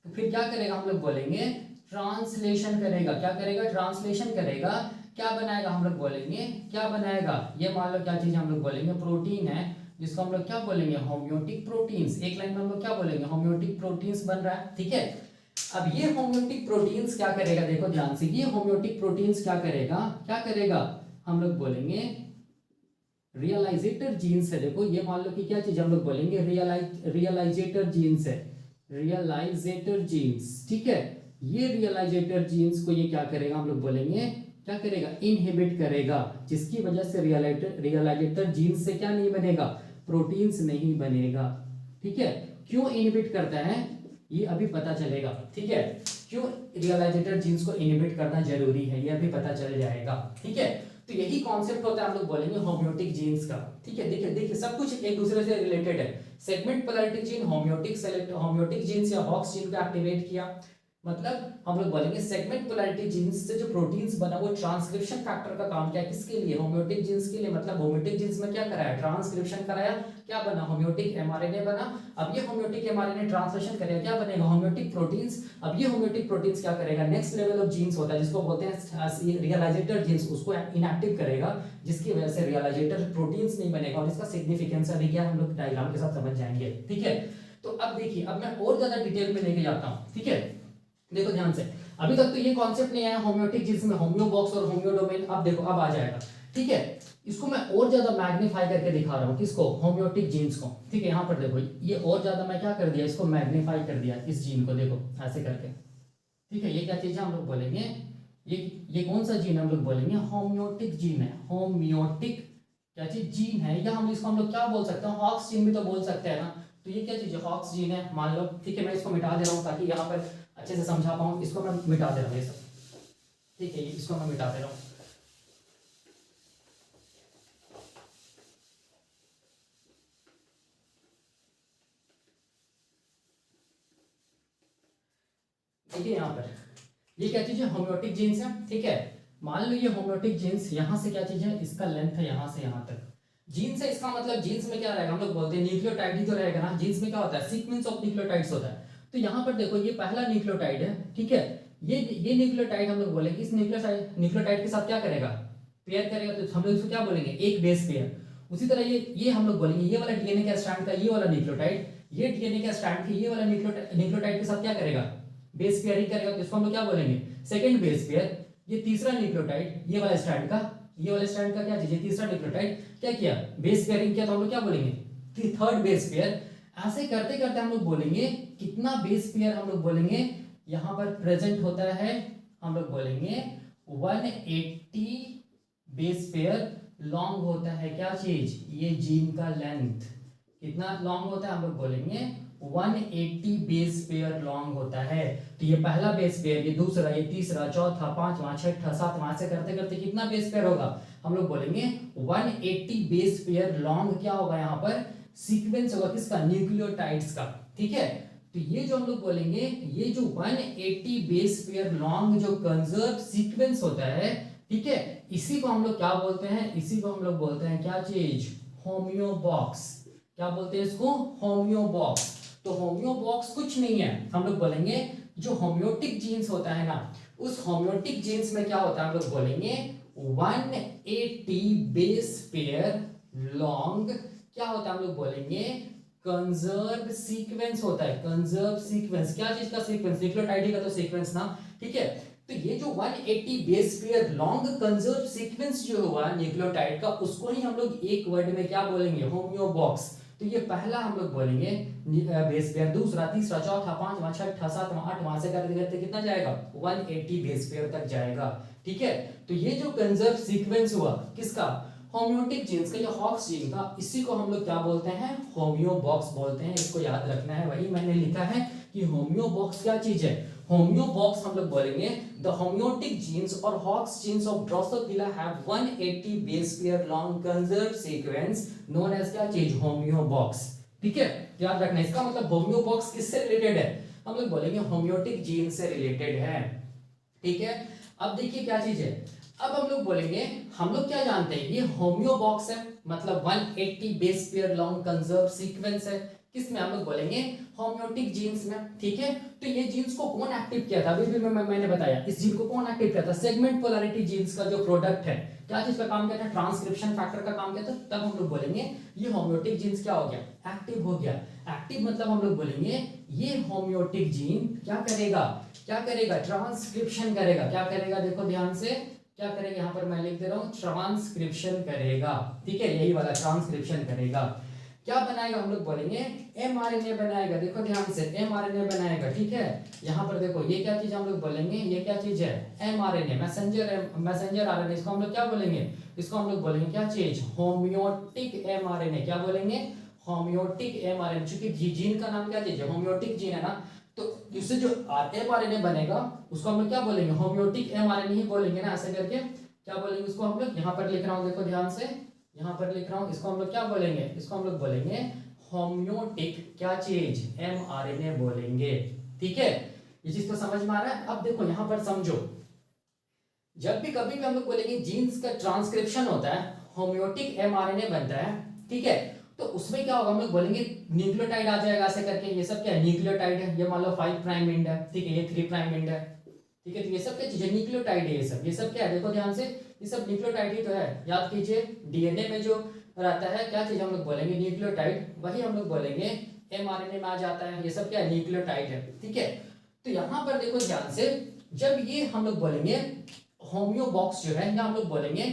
S1: फिर क्या करेगा, हम लोग बोलेंगे ट्रांसलेशन करेगा। क्या करेगा, ट्रांसलेशन करेगा। क्या बनाएगा, हम लोग बोलेंगे क्या बनाएगा, ये मान लो क्या चीज हम लोग बोलेंगे प्रोटीन है, जिसको हम लोग क्या बोलेंगे होम्योटिक प्रोटीन्स। एक लाइन में हम लोग क्या बोलेंगे, होम्योटिक प्रोटीन्स बन रहा है, ठीक है। अब ये होम्योटिक प्रोटीन्स क्या करेगा, देखो ध्यान से, ये होम्योटिक प्रोटीन्स क्या करेगा, क्या करेगा, हम लोग बोलेंगे रियलाइजेटर जीन्स है। देखो ये मान लो कि क्या चीज हम लोग बोलेंगे रियलाइजेटर जीन्स है, रियलाइजेटर जीन्स, ठीक है। ये रियलाइजेटर जीन्स को ये क्या करेगा, हम लोग बोलेंगे क्या करेगा, इनहिबिट करेगा, जिसकी वजह से रियलाइजेटर जीन्स से क्या नहीं बनेगा, प्रोटीन्स नहीं बनेगा, ठीक है। क्यों इनहिबिट करता है ये अभी पता चलेगा, ठीक है। क्यों रियलाइजेटर जीन्स को इनहिबिट करना जरूरी है ये अभी पता चल जाएगा, ठीक है। तो यही कॉन्सेप्ट होता है, हम लोग बोलेंगे होम्योटिक जीन्स का, ठीक है। देखिए देखिए सब कुछ एक दूसरे से रिलेटेड है। Segment polarity gene homeotic genes या हॉक्स जीन को एक्टिवेट किया, मतलब हम लोग बोलेंगे सेगमेंट पोलैरिटी जीन्स से जो प्रोटीन्स बना वो ट्रांसक्रिप्शन फैक्टर का काम किया, किसके लिए, होम्योटिक जीन्स के लिए। मतलब होम्योटिक जीन्स में क्या कराया, ट्रांसक्रिप्शन कराया, क्या बना, होम्योटिक एमआरएनए बना। अब ये होम्योटिक एमआरएनए ट्रांसलेशन करेगा, क्या बनेगा, होम्योटिक प्रोटीन्स। अब ये होम्योटिक प्रोटीन्स क्या करेगा, नेक्स्ट लेवल ऑफ जीन्स होता है जिसको बोलते हैं रियलाइजेटर जीन्स, उसको इनएक्टिव करेगा, जिसकी वजह से रियलाइजेटर प्रोटीन्स नहीं बनेगा। और इसका सिग्निफिकेंस अभी क्या हम लोग डायग्राम के साथ समझ जाएंगे, ठीक है। तो अब देखिए, अब मैं और ज्यादा डिटेल में लेके जाता हूँ, ठीक है। देखो ध्यान से, अभी तक तो ये कॉन्सेप्ट नहीं आया होम्योटिक जीन्स में, होम्यो बॉक्स और होम्यो डोमेन। अब देखो अब आ जाएगा, ठीक है। इसको मैं और ज्यादा मैग्नीफाई करके दिखा रहा हूँ, किसको, होम्योटिक जीन्स को, ठीक है। यहाँ पर देखो ये और ज्यादा मैं क्या कर दिया, इसको मैग्नीफाई कर दिया, इस जीन को देखो ऐसे करके, ठीक है। ये क्या चीज है, हम लोग बोलेंगे ये कौन सा जीन हम लोग बोलेंगे, होम्योटिक जीन है। होम्योटिक क्या चीज, जीन है, या हम इसको हम लोग क्या बोल सकते हैं, हॉक्स जीन भी तो बोल सकते हैं ना। तो ये क्या चीज है, हॉक्स जीन है मान लो, ठीक है। मैं इसको मिटा दे रहा हूँ ताकि यहाँ पर अच्छे से समझा पाऊँ, इसको मैं मिटा दे रहा हूँ ये सब, ठीक है। इसको मैं मिटा दे रहा हूँ, देखिए यहाँ पर ये क्या चीज है, होम्योटिक जीन्स है, ठीक है। मान लो ये होम्योटिक जीन्स यहाँ से क्या चीज है, इसका लेंथ है यहाँ से यहाँ तक, जीन्स है। इसका मतलब जीन्स में क्या रहेगा, हम लोग बोलते हैं न्यूक्लियोटाइड ही तो रहेगा ना। जीन्स में क्या होता है, सीक्वेंस ऑफ न्यूक्लियोटाइड्स होता है। तो यहाँ पर देखो ये पहला न्यूक्लियोटाइड है, ठीक है। ये न्यूक्लियोटाइड हम लोग बोलेंगे, इस न्यूक्लियोटाइड के साथ क्या करेगा, पेयर करेगा, तो हम लोग इसको क्या बोलेंगे, एक बेस पेयर। उसी तरह ये हम लोग बोलेंगे ये वाला डीएनए का स्ट्रैंड का ये वाला न्यूक्लियोटाइड, ये डीएनए का स्ट्रैंड का ये वाला न्यूक्लियोटाइड के साथ क्या करेगा, बेस पेयर ही करेगा, तो इसको हम लोग क्या बोलेंगे, सेकंड बेस पेयर। ये तीसरा न्यूक्लियोटाइड ये वाला स्ट्रैंड का, ये वाले स्ट्रैंड का क्या चीज, तीसरा न्यूक्लियोटाइड क्या किया, बेस पेयरिंग किया, तो हम लोग क्या बोलेंगे, थर्ड बेस पेयर। ऐसे करते करते हम लोग बोलेंगे कितना बेस पेयर हम लोग बोलेंगे यहां पर प्रेजेंट होता है, हम लोग बोलेंगे 180 बेस पेयर लॉन्ग होता है। क्या चीज, ये जीन का लेंथ कितना लॉन्ग होता है, हम लोग बोलेंगे 180 बेस पेयर लॉन्ग होता है। तो ये पहला बेस पेयर, ये दूसरा, ये तीसरा, चौथा, पांचवा, छठा, सातवां, ऐसे करते करते कितना बेस पेयर होगा, हम लोग बोलेंगे 180 बेस पेयर लॉन्ग क्या होगा, यहाँ पर सीक्वेंस होगा किसका, न्यूक्लियोटाइड्स का, ठीक है। तो ये जो हम लोग बोलेंगे, ये जो 180 बेस पेयर लॉन्ग जो कंजर्व सीक्वेंस होता है, ठीक है, इसी को हम लोग क्या बोलते हैं, इसी को हम लोग बोलते हैं क्या चीज, होम्यो बॉक्स। क्या बोलते हैं इसको, होम्यो बॉक्स। तो होम्यो बॉक्स कुछ नहीं है, हम लोग बोलेंगे जो होम्योटिक जीन्स होता है ना, उस होम्योटिक जीन्स में क्या होता है, हम लोग बोलेंगे 180 बेस पेयर लॉन्ग क्या होता है, हम लोग बोलेंगे कंजर्व सीक्वेंस होता है। कंजर्व सीक्वेंस, क्या चीज का सीक्वेंस, न्यूक्लियोटाइड का तो सीक्वेंस ना, ठीक है। तो ये जो 180 base pair long conserve sequence जो हुआ न्यूक्लियोटाइड का, उसको ही हम लोग एक वर्ड में क्या बोलेंगे, होम्यो बॉक्स। तो ये पहला हम लोग बोलेंगे बेस पेयर, दूसरा, तीसरा, चौथा, पांचवा, छठा, सातवां, आठवां से करते करते कितना जाएगा, 180 बेस पेयर तक जाएगा, ठीक है। तो ये जो कंजर्व सीक्वेंस हुआ किसका, होम्योटिक जीन्स का या हॉक्स जीन का, इसी को हम लोग क्या बोलते हैं, होम्यो बॉक्स बोलते हैं। इसको याद रखना है, वही मैंने लिखा है कि होम्यो बॉक्स क्या चीज है। होम्यो बॉक्स हम लोग बोलेंगे द होम्योटिक जीन्स और Hox genes of Drosophila have 180 base pair long conserve sequence known as क्या चीज, होम्यो बॉक्स, ठीक है। याद रखना, इसका मतलब होम्यो बॉक्स किससे रिलेटेड है, हम लोग बोलेंगे होम्योटिक जीन से रिलेटेड है, ठीक है। अब देखिए क्या चीज है, अब हम लोग बोलेंगे, हम लोग क्या जानते हैं, ये होम्यो बॉक्स है, मतलब 180 base pair long conserve sequence है, किसमें, हम लोग बोलेंगे होम्योटिक जीन्स में, ठीक है। तो ये जीन्स को कौन एक्टिव किया था, अभी भी मैंने बताया, इस जीन को कौन एक्टिव किया था, सेगमेंट पोलैरिटी जीन्स का जो प्रोडक्ट है, क्या चीज का काम किया था, ट्रांसक्रिप्शन फैक्टर का काम किया था। तब हम लोग बोलेंगे ये होम्योटिक जीन्स क्या हो गया, एक्टिव हो गया। एक्टिव मतलब हम लोग बोलेंगे ये होम्योटिक जीन क्या करेगा, क्या करेगा, ट्रांसक्रिप्शन करेगा, क्या करेगा, देखो ध्यान से क्या करेगा, यहां पर मैं लिख दे रहा हूं, ट्रांसक्रिप्शन करेगा, ठीक है, यही वाला ट्रांसक्रिप्शन करेगा। क्या बनाएगा, हम लोग बोलेंगे एमआरएनए बनाएगा, देखो ध्यान से, एमआरएनए बनाएगा, ठीक है। यहां पर देखो ये क्या चीज हम लोग बोलेंगे, ये क्या चीज है, एमआरएनए, मैसेंजर आरएनए, इसको हम लोग क्या बोलेंगे, इसको हम लोग बोलेंगे क्या चीज, होम्योटिक एमआरएनए, क्या बोलेंगे, होम्योटिक एमआरएनए, क्योंकि जीन का नाम क्या चीज है, होम्योटिक जीन है ना। तो इससे जो एमआरएनए बनेगा उसको हम लोग क्या बोलेंगे, होम्योटिक एमआरएनए ही बोलेंगे ना, ऐसे करके क्या बोलेंगे उसको हम लोग, यहाँ पर लिख रहा हूँ, देखो ध्यान से, यहाँ पर लिख रहा हूँ, इसको हम लोग क्या बोलेंगे, इसको हम लोग बोलेंगे होम्योटिक क्या चीज, एमआरएनए बोलेंगे, ठीक है। ये चीज तो समझ में आ रहा है। अब देखो यहाँ पर समझो, जब भी कभी भी हम लोग बोलेंगे जीन्स का ट्रांसक्रिप्शन होता है, होम्योटिक एमआरएनए बनता है, ठीक है, तो उसमें क्या होगा, हम लोग बोलेंगे न्यूक्लियोटाइड आ जाएगा ऐसे करके, ये सब क्या है, न्यूक्लियोटाइड है, ये मान लो 5 प्राइम एंड है, ठीक है, ये 3 प्राइम एंड है, ठीक है। तो ये सब क्या चीज है, न्यूक्लियोटाइड है, ये सब क्या है, देखो ध्यान से, ये सब न्यूक्लियोटाइड ही तो है। याद कीजिए, डीएनए में जो रहता है क्या चीज, हम लोग बोलेंगे न्यूक्लियोटाइड, वही हम लोग बोलेंगे एमआरएनए में आ जाता है, ये सब क्या है, न्यूक्लियोटाइड है, ठीक है। तो यहाँ पर देखो ध्यान से, जब ये हम लोग बोलेंगे होम्यो बॉक्स जो है, या हम लोग बोलेंगे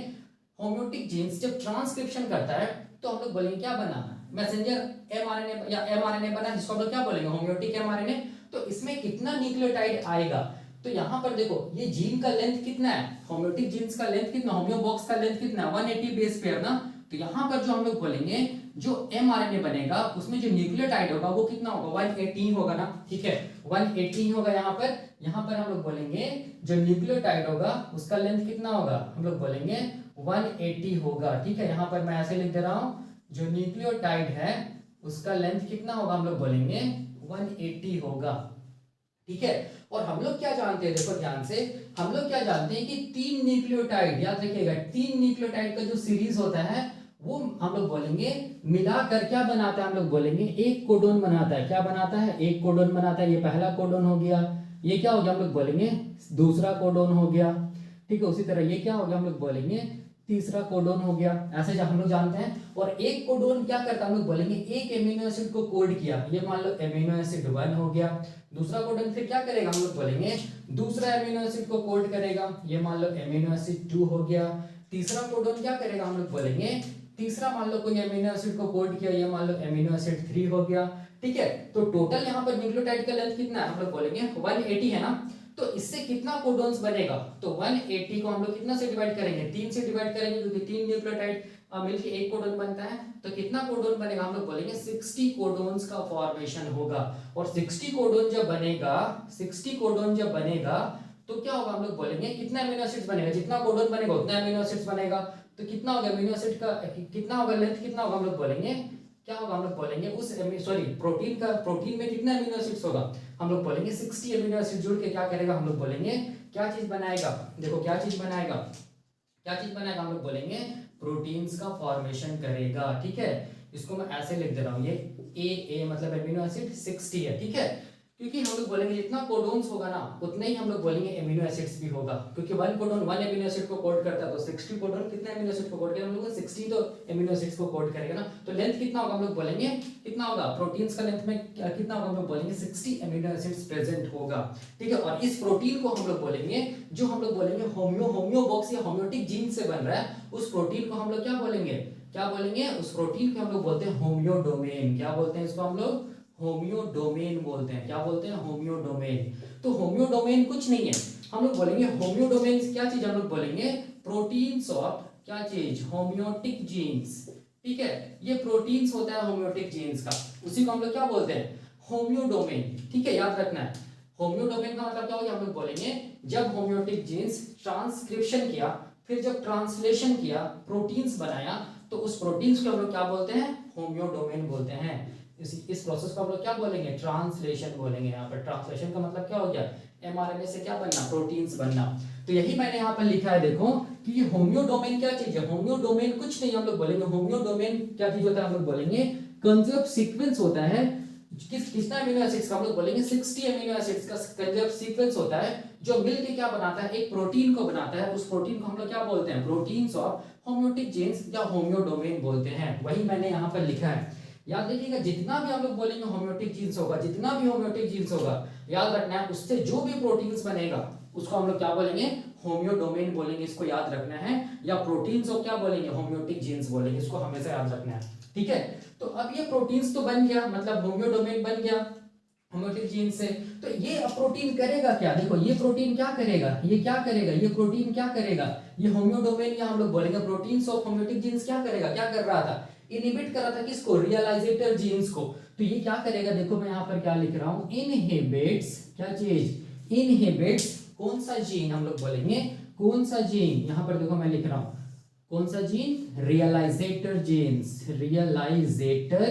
S1: होम्योटिक जीन्स जब ट्रांसक्रिप्शन करता है, तो हम लोग बोलेंगे क्या बना, मैसेंजर एमआरएनए या एमआरएनए बना, जिसको हम लोग क्या बोलेंगे, होम्योटिक एमआरएनए। तो इसमें कितना न्यूक्लियोटाइड आएगा, तो यहाँ पर देखो ये जीन का लेंथ कितना है, होम्योटिक जीन्स का लेंथ कितना, होम्यो बॉक्स का लेंथ कितना है, 180 बेस पेयर ना। तो यहाँ पर जो हम लोग बोलेंगे जो एमआरएनए बनेगा उसमें जो न्यूक्लियोटाइड होगा वो कितना होगा, 180 होगा ना, ठीक है, 180 होगा। यहाँ पर हम लोग बोलेंगे जो न्यूक्लियोटाइड होगा उसका लेंथ कितना होगा, हम लोग बोलेंगे 180 होगा, ठीक है। यहाँ पर मैं ऐसे लिख दे रहा हूँ, जो न्यूक्लियोटाइड है उसका लेंथ कितना होगा, हम लोग बोलेंगे 180 होगा, ठीक है। और हम लोग क्या जानते हैं, देखो ध्यान से, हम लोग क्या जानते हैं कि 3 न्यूक्लियोटाइड, याद रखिएगा, 3 न्यूक्लियोटाइड का जो सीरीज होता है वो हम लोग बोलेंगे मिलाकर क्या बनाता है, हम लोग बोलेंगे एक कोडोन बनाता है, क्या बनाता है, एक कोडोन बनाता है। ये पहला कोडोन हो गया, ये क्या हो गया, हम लोग बोलेंगे दूसरा कोडोन हो गया, ठीक है। उसी तरह ये क्या हो गया, हम लोग बोलेंगे तीसरा कोडोन हो गया, ऐसे जब हम लोग जानते हैं। और एक कोडोन क्या करता है, हम लोग बोलेंगे एक एमिनो एसिड को कोड किया, ये मान लो एमिनो एसिड 1 हो गया। दूसरा कोडोन फिर क्या करेगा, हम लोग बोलेंगे दूसरा एमिनो एसिड को कोड करेगा, ये मान लो एमिनो एसिड 2 हो गया। तीसरा कोडोन क्या करेगा, हम लोग बोलेंगे तीसरा मान लो कोई एमिनो एसिड को कोड किया, ये मान लो एमिनो एसिड 3 हो गया, ठीक है। तो टोटल यहाँ पर न्यूक्लियोटाइड का लेंथ कितना है, हम लोग बोलेंगे 180 है ना। तो इससे कितना कोडोन्स बनेगा, तो 180 को हम लोग कितना से डिवाइड करेंगे, 3 से डिवाइड करेंगे, क्योंकि 3 न्यूक्लियोटाइड मिलके एक कोडोन बनता है। तो कितना कोडोन बनेगा, हम लोग बोलेंगे 60 कोडोन्स का फॉर्मेशन होगा। और 60 कोडोन जब बनेगा, 60 कोडोन जब बनेगा तो क्या होगा, हम लोग बोलेंगे कितना अमीनो एसिड्स बनेगा, जितना कोडोन बनेगा उतना अमीनो एसिड्स बनेगा। तो कितना होगा अमीनो एसिड का, कितना होगा लेंथ, कितना होगा, हम लोग बोलेंगे क्या होगा, हम लोग बोलेंगे उस सॉरी प्रोटीन में कितना अमीनो एसिड्स होगा, हम लोग बोलेंगे 60 अमीनो एसिड जुड़ के क्या करेगा, हम लोग बोलेंगे क्या चीज बनाएगा, देखो क्या चीज बनाएगा, क्या चीज बनाएगा, हम लोग बोलेंगे प्रोटीन्स का फॉर्मेशन करेगा, ठीक है। इसको मैं ऐसे लिख दे रहा हूँ, ये ए मतलब एमिनो एसिड 60 है, ठीक है। क्योंकि हम लोग बोलेंगे जितना कोडोन्स होगा ना उतने ही हम लोग बोलेंगे एमिनो एसिड्स भी होगा, क्योंकि one codon one amino acid को कोड करता है, तो 60 कोडोन कितना एमिनो एसिड को कोड करेगा, हम लोग 60 तो एमिनो एसिड्स को कोड करेगा ना। तो लेंथ कितना होगा हम लोग बोलेंगे, कितना होगा प्रोटीन्स का लेंथ में कितना होगा हम लोग बोलेंगे 60 एमिनो एसिड्स प्रेजेंट होगा, ठीक है। और इस प्रोटीन को हम लोग बोलेंगे, जो हम लोग बोलेंगे होम्योबॉक्स या होम्योटिक जीन से बन रहा है, उस प्रोटीन को हम लोग क्या बोलेंगे, उस प्रोटीन को हम लोग बोलते हैं होम्योडोमेन। क्या बोलते हैं इसको हम लोग, होम्योडोमेन बोलते हैं। क्या बोलते हैं, होम्योडोमेन। तो होम्योडोमेन कुछ नहीं है, हम लोग बोलेंगे होम्योडोमेन क्या चीज, हम लोग बोलेंगे प्रोटीन्स ऑफ क्या चीज, होम्योटिक जीन्स, ठीक है। ये प्रोटीन्स होता है होम्योटिक जीन्स का, उसी को हम लोग क्या बोलते हैं, होम्योडोमेन, ठीक है, याद रखना है। होम्योडोमेन का मतलब क्या होगा, हम लोग बोलेंगे जब होम्योटिक जीन्स ट्रांसक्रिप्शन किया, फिर जब ट्रांसलेशन किया, प्रोटीन्स बनाया, तो उस प्रोटीन्स को हम लोग क्या बोलते हैं, होम्योडोमेन बोलते हैं। इस प्रोसेस को हम लोग क्या बोलेंगे, ट्रांसलेशन बोलेंगे। यहाँ पर ट्रांसलेशन का मतलब क्या हो गया, एमआरएनए से क्या बनना, प्रोटीन्स बनना। तो यही मैंने यहाँ पर लिखा है, देखो कि ये होम्योडोमेन क्या चीज है, होम्योडोमेन कुछ नहीं, हम लोग बोलेंगे होम्योडोमेन क्या चीज होता है, हम लोग बोलेंगे कंजर्व सीक्वेंस होता है। कितना एमिनो एसिड्स का, हम लोग बोलेंगे 60 एमिनो एसिड्स का कंजर्व सीक्वेंस होता है, जो मिलके क्या बनाता है, एक प्रोटीन को बनाता है। उस प्रोटीन को हम लोग क्या बोलते हैं, प्रोटीन्स ऑफ होम्योटिक जीन्स या होम्योडोमेन बोलते हैं। वही मैंने यहाँ पर लिखा है, याद रखिएगा। जितना भी हम लोग बोलेंगे होम्योटिक जीन्स होगा, जितना भी होम्योटिक जीन्स होगा, याद रखना है, उससे जो भी प्रोटीन्स बनेगा उसको हम लोग क्या बोलेंगे, होम्योडोमेन बोलेंगे, इसको याद रखना है। या प्रोटीन्स को क्या बोलेंगे, होम्योटिक जीन्स बोलेंगे, इसको हमेशा याद रखना है, ठीक है। तो अब ये प्रोटीन्स तो बन गया, मतलब होम्योडोमेन बन गया होम्योटिक जीन से। तो ये अब प्रोटीन करेगा क्या, देखो ये प्रोटीन क्या करेगा, ये क्या करेगा, ये प्रोटीन क्या करेगा, ये होम्योडोमेन या हम लोग बोलेंगे प्रोटीन्स ऑफ होम्योटिक जीन्स क्या करेगा, क्या कर रहा था, इनहिबिट कर रहा था किसको, रियलाइजेटर जीन्स को। तो ये क्या करेगा, देखो मैं यहाँ पर क्या लिख रहा हूँ, इनहिबिट्स क्या चीज, इनहिबिट्स कौन सा जीन, हम लोग बोलेंगे कौन सा जीन, यहाँ पर देखो मैं लिख रहा हूँ कौन सा जीन, रियलाइजेटर जीन्स, रियलाइजेटर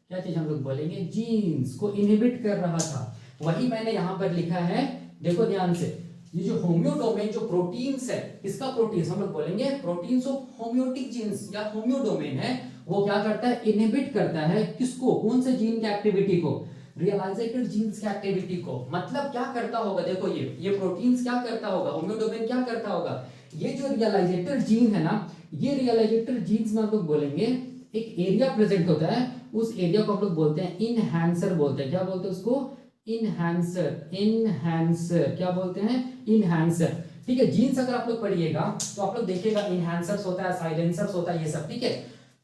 S1: क्या चीज हम लोग बोलेंगे, जीन्स को इनहिबिट कर रहा था। वही मैंने यहां पर लिखा है, देखो ध्यान से, ये जो होम्योडोमेन जो प्रोटीन्स है, इसका प्रोटीन्स हम लोग बोलेंगे प्रोटीन्स ऑफ होम्योटिक जीन्स या होम्योडोमेन है, वो क्या करता है, इनहिबिट करता है किसको, कौन से जीन की एक्टिविटी को, रियलाइजेटर जीन्स की एक्टिविटी को। मतलब क्या करता होगा, देखो ये प्रोटीन्स क्या करता होगा, होम्योडोमेन क्या करता होगा, ये जो रियलाइजेटर जीन है ना, ये रियलाइजेटर जीन्स में हम लोग बोलेंगे एक एरिया प्रेजेंट होता है, उस एरिया को हम लोग बोलते हैं इनहैंसर बोलते हैं। क्या बोलते हैं उसको, इनहैंसर, इनहैंसर क्या बोलते हैं, इनहैंसर, ठीक है। जीन्स अगर आप लोग पढ़िएगा तो आप लोग देखिएगा इनहैंसर्स होता है, साइलेंसर्स होता है, ये सब, ठीक है।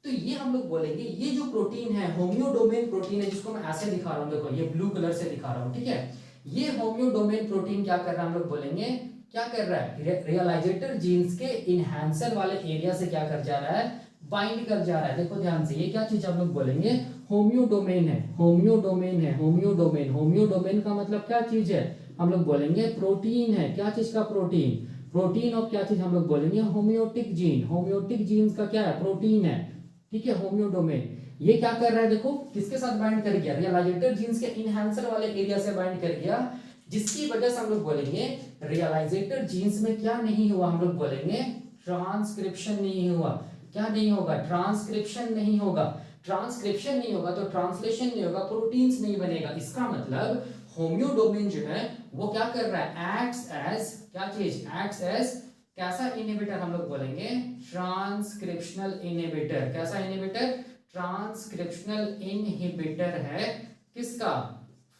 S1: तो ये हम लोग बोलेंगे ये जो प्रोटीन है, होम्योडोमेन प्रोटीन है, जिसको मैं ऐसे दिखा रहा हूँ, देखो ये ब्लू कलर से दिखा रहा हूँ, ठीक है। ये होम्योडोमेन प्रोटीन क्या कर रहा है, हम लोग बोलेंगे क्या कर रहा है, रियलाइजेटर जीन्स के इनहैंसर वाले एरिया से क्या कर जा रहा है, बाइंड कर जा रहा है। देखो ध्यान से, ये क्या चीज हम लोग बोलेंगे, होम्योडोमेन है, होम्योडोमेन है, होम्योडोमेन। होम्योडोमेन का मतलब क्या चीज है, हम लोग बोलेंगे प्रोटीन है, क्या चीज का, प्रोटीन, प्रोटीन ऑफ क्या चीज हम लोग बोलेंगे, होम्योटिक जीन। होम्योटिक जीन्स का क्या है, प्रोटीन है, ठीक है, होम्योडोमेन। ये क्या कर रहा है, देखो किसके साथ बाइंड कर गया, रियलाइजेटर जीन्स के इनहैंसर वाले एरिया से बाइंड कर गया, जिसकी वजह से हम लोग बोलेंगे रियलाइजेटर जीन्स में क्या नहीं हुआ, हम लोग बोलेंगे ट्रांसक्रिप्शन नहीं हुआ। क्या नहीं होगा, ट्रांसक्रिप्शन नहीं होगा। ट्रांसक्रिप्शन नहीं होगा तो ट्रांसलेशन नहीं होगा, प्रोटीन्स नहीं बनेगा। इसका मतलब होम्योडोमेन जो है वो क्या कर रहा है, एक्ट्स एज क्या चीज, एक्ट्स एज कैसा इनहिबिटर, हम लोग बोलेंगे ट्रांसक्रिप्शनल इनहिबिटर। कैसा इनहिबिटर, ट्रांसक्रिप्शनल इनहिबिटर है, किसका,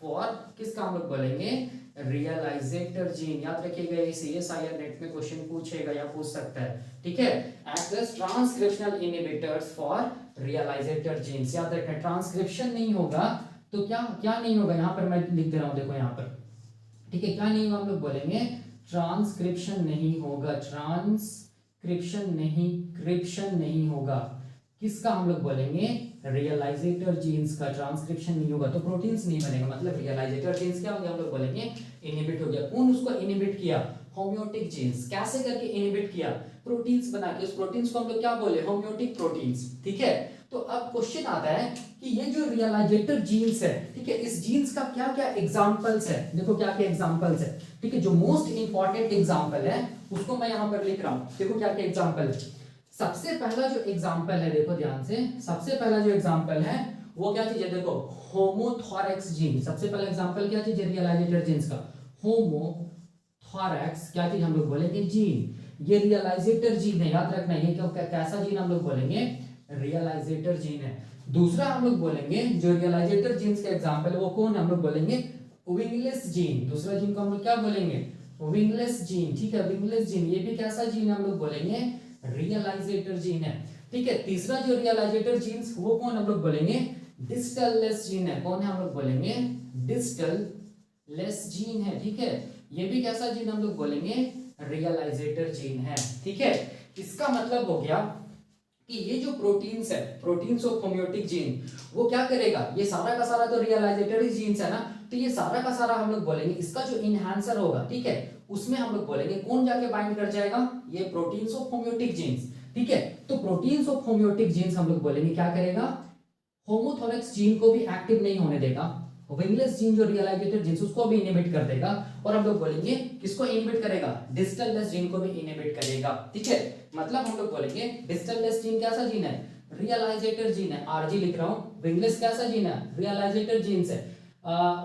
S1: फॉर किसका, हम लोग बोलेंगे रियलाइजेटर जीन। याद रखिएगा, ये सीएसआईआर नेट में क्वेश्चन पूछेगा या पूछ सकता है, ठीक है। Act as transcriptional inhibitors for realizator genes. याद रखना, ट्रांसक्रिप्शन नहीं होगा तो क्या क्या नहीं होगा, यहाँ पर मैं लिख दे रहा हूँ, देखो यहाँ पर, ठीक है। क्या नहीं होगा, हम लोग बोलेंगे ट्रांसक्रिप्शन नहीं होगा, ट्रांसक्रिप्शन नहीं, क्रिप्शन नहीं होगा, किसका, हम लोग बोलेंगे रियलाइजेटर जीन्स का। ट्रांसक्रिप्शन नहीं होगा तो प्रोटीन्स नहीं बनेगा, मतलब रियलाइजेटर जीन्स क्या हो गया, हम लोग बोलेंगे इनहिबिट हो गया। कौन उसको इनहिबिट किया, होम्योटिक जीन्स। कैसे करके इनहिबिट किया, प्रोटीन्स बना के। उस प्रोटीन्स को हम लोग क्या बोले, होम्योटिक प्रोटीन्स, ठीक है। तो अब क्वेश्चन आता है कि ये जो रियलाइजेटर जीन्स है, ठीक है, इस जीन्स का क्या क्या एग्जांपल्स है, देखो क्या क्या एग्जांपल्स है, ठीक है। जो मोस्ट इंपॉर्टेंट एग्जांपल है उसको मैं यहाँ पर लिख रहा हूँ, देखो क्या क्या एग्जांपल है। सबसे पहला जो एग्जाम्पल है, देखो ध्यान से, सबसे पहला जो एग्जाम्पल है वो क्या चीज है, देखो होमोथोरैक्स जीन। सबसे पहला एग्जाम्पल क्या चीज है, रियलाइजेटर जीन्स का। होमोथोरैक्स क्या चीज हम लोग बोलेंगे, जीन। ये रियलाइजेटर जीन है, याद रखना। ये कैसा जीन हम लोग बोलेंगे, रियलाइजेटर जीन है। दूसरा हम लोग बोलेंगे जो रियलाइजेटर जीन्स का एग्जाम्पल है वो कौन हम लोग बोलेंगे, विंगलेस जीन। दूसरा जीन को हम लोग क्या बोलेंगे, विंगलेस जीन। ठीक है, विंगलेस जीन ये भी कैसा जीन है हम लोग बोलेंगे, रियलाइजेटर जीन है। ठीक है, तीसरा जो रियलाइजेटर जीन्स वो कौन हम लोग बोलेंगे, डिस्टल-लेस जीन है। कौन है हम लोग बोलेंगे, डिस्टल-लेस जीन है। ठीक है, ये भी कैसा जीन हम लोग बोलेंगे, रियलाइजेटर जीन है। ठीक है, इसका मतलब हो गया कि ये जो प्रोटीन्स है, प्रोटीन्स ऑफ होम्योटिक जीन, वो क्या करेगा, ये सारा का सारा तो रियलाइजेटरी जीन्स है ना, तो ये सारा का सारा हम लोग बोलेंगे इसका जो इनहैंसर होगा, ठीक है, उसमें हम लोग बोलेंगे कौन जाके बाइंड कर जाएगा, ये प्रोटीन्स ऑफ होम्योटिक जीन्स। ठीक है, तो प्रोटीन्स ऑफ होम्योटिक जीन्स हम लोग बोलेंगे क्या करेगा, होमोथोरैक्स जीन को भी एक्टिव नहीं होने देगा, विंगलेस जीन जो रियलाइजेटेड जीन्स उसको भी इनहिबिट कर देगा, और हम लोग बोलेंगे किसको इनहिबिट करेगा, डिस्टल-लेस जीन को भी इनहिबिट करेगा। ठीक है, मतलब हम लोग बोलेंगे डिस्टल-लेस जीन कैसा जीन है, रियलाइजेटर जीन है, आरजी लिख रहा हूं। विंगलेस कैसा जीन है, रियलाइजेटर जीन है।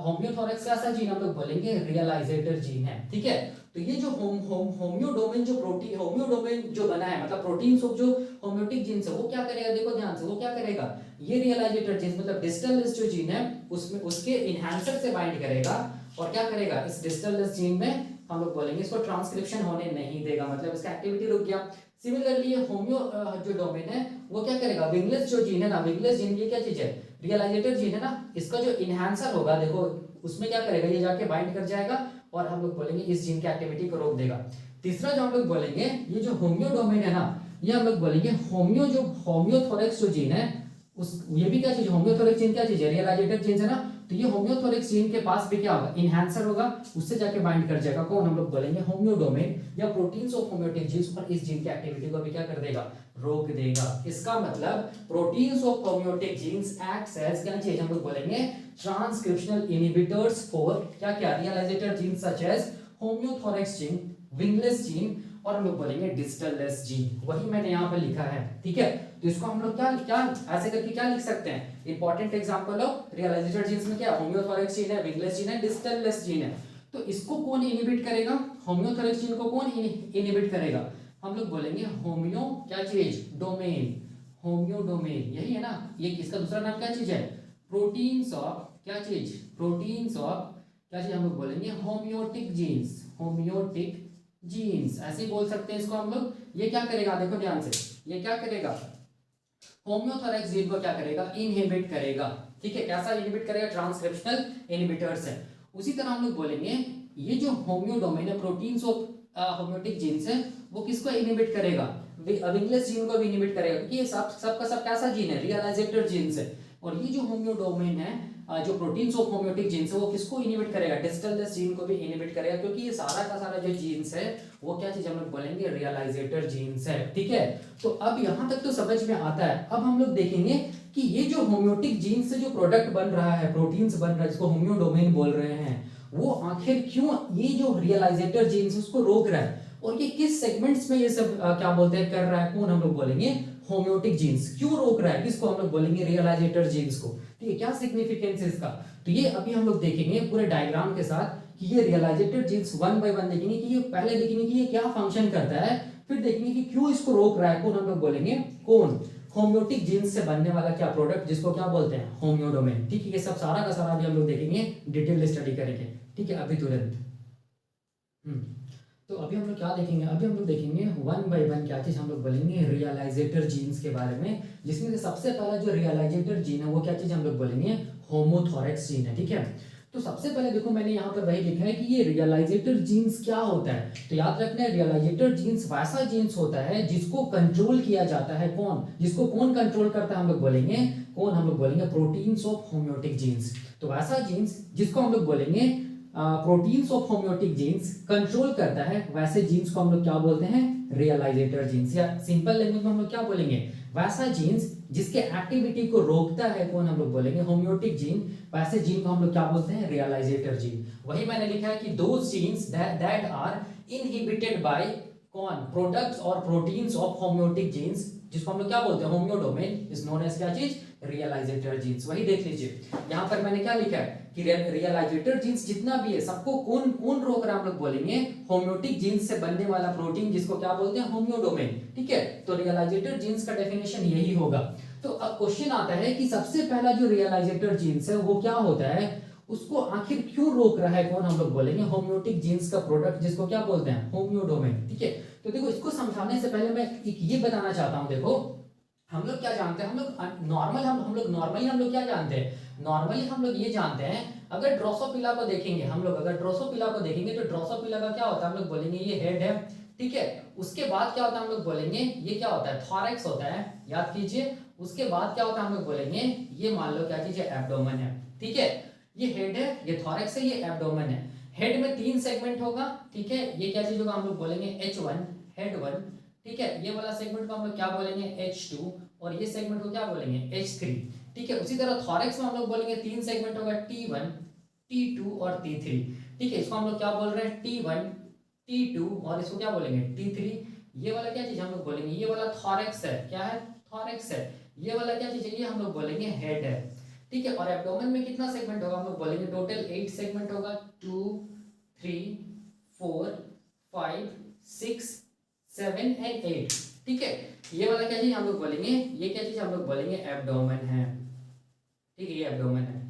S1: होम्योथोरैक्स कैसा जीन हम लोग बोलेंगे, रियलाइजेटर जीन है। ठीक है, तो ये जो होम्योडोमेन जो प्रोटीन, होम्योडोमेन जो बना है, मतलब प्रोटीन्स ऑफ जो होम्योटिक जीन्स है वो क्या करेगा, देखो ध्यान से, वो क्या करेगा, ये रियलाइजेटर जीन्स मतलब डिस्टल-लेस जो जीन है उसमें उसके इनहैंसर से बाइंड करेगा, और क्या करेगा, इस डिस्टल-लेस जीन में हम लोग बोलेंगे इसको ट्रांसक्रिप्शन होने नहीं देगा, मतलब इसका एक्टिविटी रुक गया। सिमिलरली ये होम्यो जो डोमेन है वो क्या करेगा, विंगलेस जो जीन है ना, विंगलेस जीन ये क्या चीज है, रियलाइजेटर जीन है ना, इसका जो इनहैंसर होगा देखो उसमें क्या करेगा, ये जाके बाइंड कर जाएगा और हम लोग बोलेंगे इस जीन की एक्टिविटी को रोक देगा। तीसरा जो हम लोग बोलेंगे, ये जो होम्यो डोमेन है ना, ये हम लोग बोलेंगे होम्योथोरैक्स जो जीन है उस, ये भी क्या चीज, होम्योथोरैक्स जीन क्या चीज है, रियलाइजेटर जीन है ना, तो ये होम्योथोरैक्स जीन के पास भी क्या होगा, इनहैंसर होगा, उससे जाके बाइंड कर जाएगा, कौन हम लोग बोलेंगे, होम्योडोमेन या प्रोटीन्स ऑफ होम्योटिक जीन्स, और इस जीन की एक्टिविटी को भी क्या कर देगा, रोक देगा। इसका मतलब proteins of homeotic genes acts as क्या चीज हम लोग बोलेंगे, ट्रांसक्रिप्शनल इनहिबिटर्स फॉर क्या क्या, realizator gene such as homothorax gene, wingless gene, और हम लोग बोलेंगे डिस्टल-लेस जीन। वही मैंने यहाँ पर लिखा है। ठीक है, तो इसको हम लोग क्या क्या ऐसे करके क्या लिख सकते हैं, इंपॉर्टेंट एग्जांपल ऑफ रियलाइजेटर जीन्स में क्या, होम्योथोरैक्स जीन है, विंगलेस जीन है, डिस्टल-लेस जीन है। तो इसको कौन इनहिबिट करेगा, होम्योथोरैक्स जीन को कौन इनहिबिट करेगा, हम लोग बोलेंगे होम्यो क्या चीज, डोमेन, होम्यो डोमेन, यही है ना, ये इसका दूसरा नाम क्या चीज है, प्रोटीन्स ऑफ क्या चीज, प्रोटीन्स ऑफ क्या चीज हम लोग बोलेंगे, होम्योटिक जीन्स, होम्योटिक जीन्स ऐसे ही बोल सकते हैं इसको हम लोग। ये क्या करेगा, देखो ध्यान से, ये क्या करेगा, होम्योथोरैक्स जीन को क्या करेगा, इनहिबिट करेगा। ठीक है, कैसा इनहिबिट करेगा, ट्रांसक्रिप्शनल इनहिबिटर्स है। उसी तरह हम लोग बोलेंगे ये जो होम्यो डोमेन है, प्रोटीन्स ऑफ होम्योटिक जीन्स है, वो किसको इनहिबिट करेगा, विंगलेस जीन को भी इनहिबिट करेगा, क्योंकि ये सब का सब कैसा जीन है, रियलाइजेटर जीन्स है। और ये जो होम्यो डोमेन है, जो प्रोटीन्स ऑफ होम्योटिक जीन्स है, वो किसको इनहिबिट करेगा, डिस्टल-लेस जीन को भी इनहिबिट करेगा, क्योंकि ये सारा का सारा जो जीन्स है वो क्या चीज हम लोग बोलेंगे, रियलाइजेटर जीन्स है। ठीक है, तो अब यहां तक तो समझ में आता है। अब हम लोग देखेंगे कि ये जो होम्योटिक जीन्स से जो प्रोडक्ट बन रहा है, प्रोटीन्स बन रहा है, जिसको होम्यो डोमेन बोल रहे हैं, वो आखिर क्यों ये जो रियलाइजेटर जीन्स उसको रोक रहा है, और ये किस सेगमेंट्स में ये सब क्या बोलते हैं कर रहा है, कौन हम लोग बोलेंगे, होम्योटिक जीन्स क्यों रोक रहा है, किसको हम लोग बोलेंगे, रियलाइजेटर जीन्स को। ठीक है, क्या सिग्निफिकेंस है इसका, तो ये अभी हम लोग देखेंगे पूरे डायग्राम के साथ कि ये रियलाइजेटर जीन्स वन बाय वन देखेंगे कि ये पहले देखेंगे कि ये क्या फंक्शन करता है, फिर देखेंगे कि क्यों इसको रोक रहा है, कौन हम लोग बोलेंगे, कौन, होम्योटिक जीन्स से बनने वाला क्या प्रोडक्ट जिसको क्या बोलते हैं, होम्योडोमेन। ठीक है, ये सब सारा का सारा भी हम लोग देखेंगे, डिटेल स्टडी करेंगे। ठीक है, अभी तुरंत तो अभी हम लोग क्या देखेंगे, अभी हम लोग देखेंगे वन बाय वन क्या चीज हम लोग बोलेंगे, रियलाइजेटर जीन्स के बारे में, जिसमें से सबसे पहला जो रियलाइजेटर जीन है वो क्या चीज हम लोग बोलेंगे, होमोथोरैक्स जीन है। ठीक है, तो सबसे पहले देखो मैंने यहाँ पर वही लिखा है कि ये रियलाइजेटर जीन्स क्या होता है, तो याद रखना है रियलाइजेटर जीन्स वैसा जीन्स होता है जिसको कंट्रोल किया जाता है, कौन, जिसको कौन कंट्रोल करता है, हम लोग बोलेंगे कौन, हम लोग बोलेंगे प्रोटीन्स ऑफ होम्योटिक जीन्स। तो वैसा जीन्स जिसको हम लोग बोलेंगे proteins of homeotic jeans control करता है, वैसे जीन्स को हम लोग क्या बोलते हैं, रियलाइजेटर जीन्स, या सिंपल लैंग्वेज में हम लोग क्या बोलेंगे, वैसा जीन्स जिसके एक्टिविटी को रोकता है, कौन हम लोग बोलेंगे, होम्योटिक जीन, वैसे जीन को हम लोग क्या बोलते हैं, रियलाइजेटर जीन। वही मैंने लिखा है कि दो genes that are inhibited by कौन, प्रोडक्ट्स और प्रोटीन्स ऑफ होम्योटिक जीन्स, जिसको हम लोग क्या बोलते हैं, होम्योडोमेन इज नोन एज क्या चीज, रियलाइजेटर जीन्स। वही देख लीजिए यहाँ पर मैंने क्या लिखा है कि रियलाइजेटर जीन्स जितना भी है सबको कौन कौन रोक रहा है, हम लोग बोलेंगे होम्योटिक जीन्स से बनने वाला प्रोटीन, जिसको क्या बोलते हैं, होम्योडोमेन। ठीक है, तो रियलाइजेटर जीन्स का डेफिनेशन यही होगा। तो अब क्वेश्चन आता है कि सबसे पहला जो रियलाइजेटर जीन्स है वो क्या होता है, उसको आखिर क्यों रोक रहा है कौन, हम लोग बोलेंगे होम्योटिक जीन्स का प्रोडक्ट, जिसको क्या बोलते हैं, होम्योडोमेन। ठीक है, तो देखो इसको समझाने से पहले मैं ये बताना चाहता हूं, देखो हम लोग क्या जानते हैं, हम लोग नॉर्मल हम लोग नॉर्मली हम लोग क्या जानते हैं, नॉर्मली हम लोग ये जानते हैं, अगर ड्रोसोफिला को देखेंगे हम लोग, अगर ड्रोसोफिला को देखेंगे तो ड्रोसोफिला का क्या होता है, हम लोग बोलेंगे ये हेड है। ठीक है, उसके बाद क्या होता है, हम लोग बोलेंगे ये क्या होता है, थॉरैक्स होता है, याद कीजिए। उसके बाद क्या होता है, हम लोग बोलेंगे ये मान लो क्या चीज है, एब्डोमेन है। ठीक है, ये हेड है, ये थॉरैक्स है, ये एब्डोमेन है। हेड में 3 सेगमेंट होगा। ठीक है, ये क्या चीज होगा, हम लोग बोलेंगे H1, हेड 1। ठीक है, ये वाला सेगमेंट को हम लोग क्या बोलेंगे, H2, और ये सेगमेंट को क्या बोलेंगे, H3। ठीक है, उसी तरह थॉरैक्स में हम लोग बोलेंगे 3 सेगमेंट होगा, T1, T2 और T3। ठीक है, इसको हम लोग क्या बोल रहे हैं, T1, T2 और इसको क्या बोलेंगे, T3। ये वाला क्या चीज हम लोग बोलेंगे, ये वाला थॉरैक्स है, क्या है, थॉरैक्स है। ये वाला क्या चीज है, ये हम लोग बोलेंगे हेड है। ठीक है, और एब्डोमेन में कितना सेगमेंट होगा, हम लोग बोलेंगे टोटल 8 सेगमेंट होगा, 2, 3, 4, 5, 6, 7 एंड 8। ठीक है, ये वाला क्या चीज हम लोग बोलेंगे, ये क्या चीज हम लोग बोलेंगे, एब्डोमेन है। ठीक है, ये एब्डोमेन है।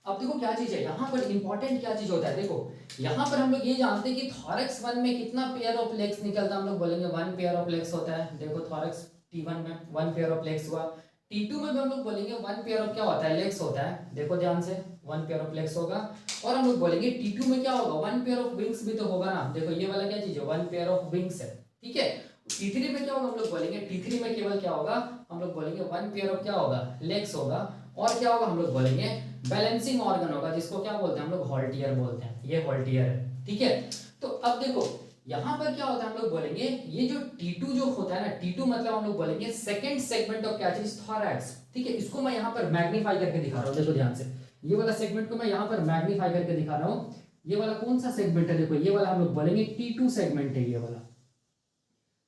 S1: अब देखो क्या चीज है यहाँ पर, इंपॉर्टेंट क्या चीज होता है, देखो यहाँ पर हम लोग ये जानते हैं कि थॉरैक्स 1 में कितना पेयर ऑफ लेग्स निकलता है, हम लोग बोलेंगे 1 पेयर ऑफ लेग्स होता है। देखो थॉरैक्स T1 में 1 पेयर ऑफ लेग्स हुआ, T2 में भी हम लोग बोलेंगे 1 पेयर ऑफ क्या होता है, लेग्स होता है। देखो ध्यान से, 1 पेयर ऑफ लेग्स होगा। और हम लोग बोलेंगे T2 में क्या होगा, 1 पेयर ऑफ विंग्स भी तो होगा ना। देखो ये वाला क्या चीज है, 1 पेयर ऑफ विंग्स है। ठीक है, T3 में क्या होगा, हम लोग बोलेंगे T3 में केवल क्या होगा, हम लोग बोलेंगे 1 पेयर ऑफ क्या होगा, लेग्स होगा। और क्या होगा, हम लोग बोलेंगे बैलेंसिंग ऑर्गन होगा, जिसको क्या बोलते हैं हम लोग, हॉल्टियर बोलते हैं। ये हॉल्टियर है। ठीक है, तो अब देखो यहाँ पर क्या होता है, हम लोग बोलेंगे ये जो T2 जो होता है ना, T2 मतलब हम लोग बोलेंगे सेकंड सेगमेंट ऑफ क्या चीज, थॉरैक्स। ठीक है, इसको मैं यहाँ पर मैग्नीफाई करके दिखा रहा हूँ, देखो ध्यान से, ये वाला सेगमेंट को मैं यहाँ पर मैग्नीफाई करके दिखा रहा हूँ। ये वाला कौन सा सेगमेंट है, देखो ये वाला हम लोग बोलेंगे T2 सेगमेंट है, ये वाला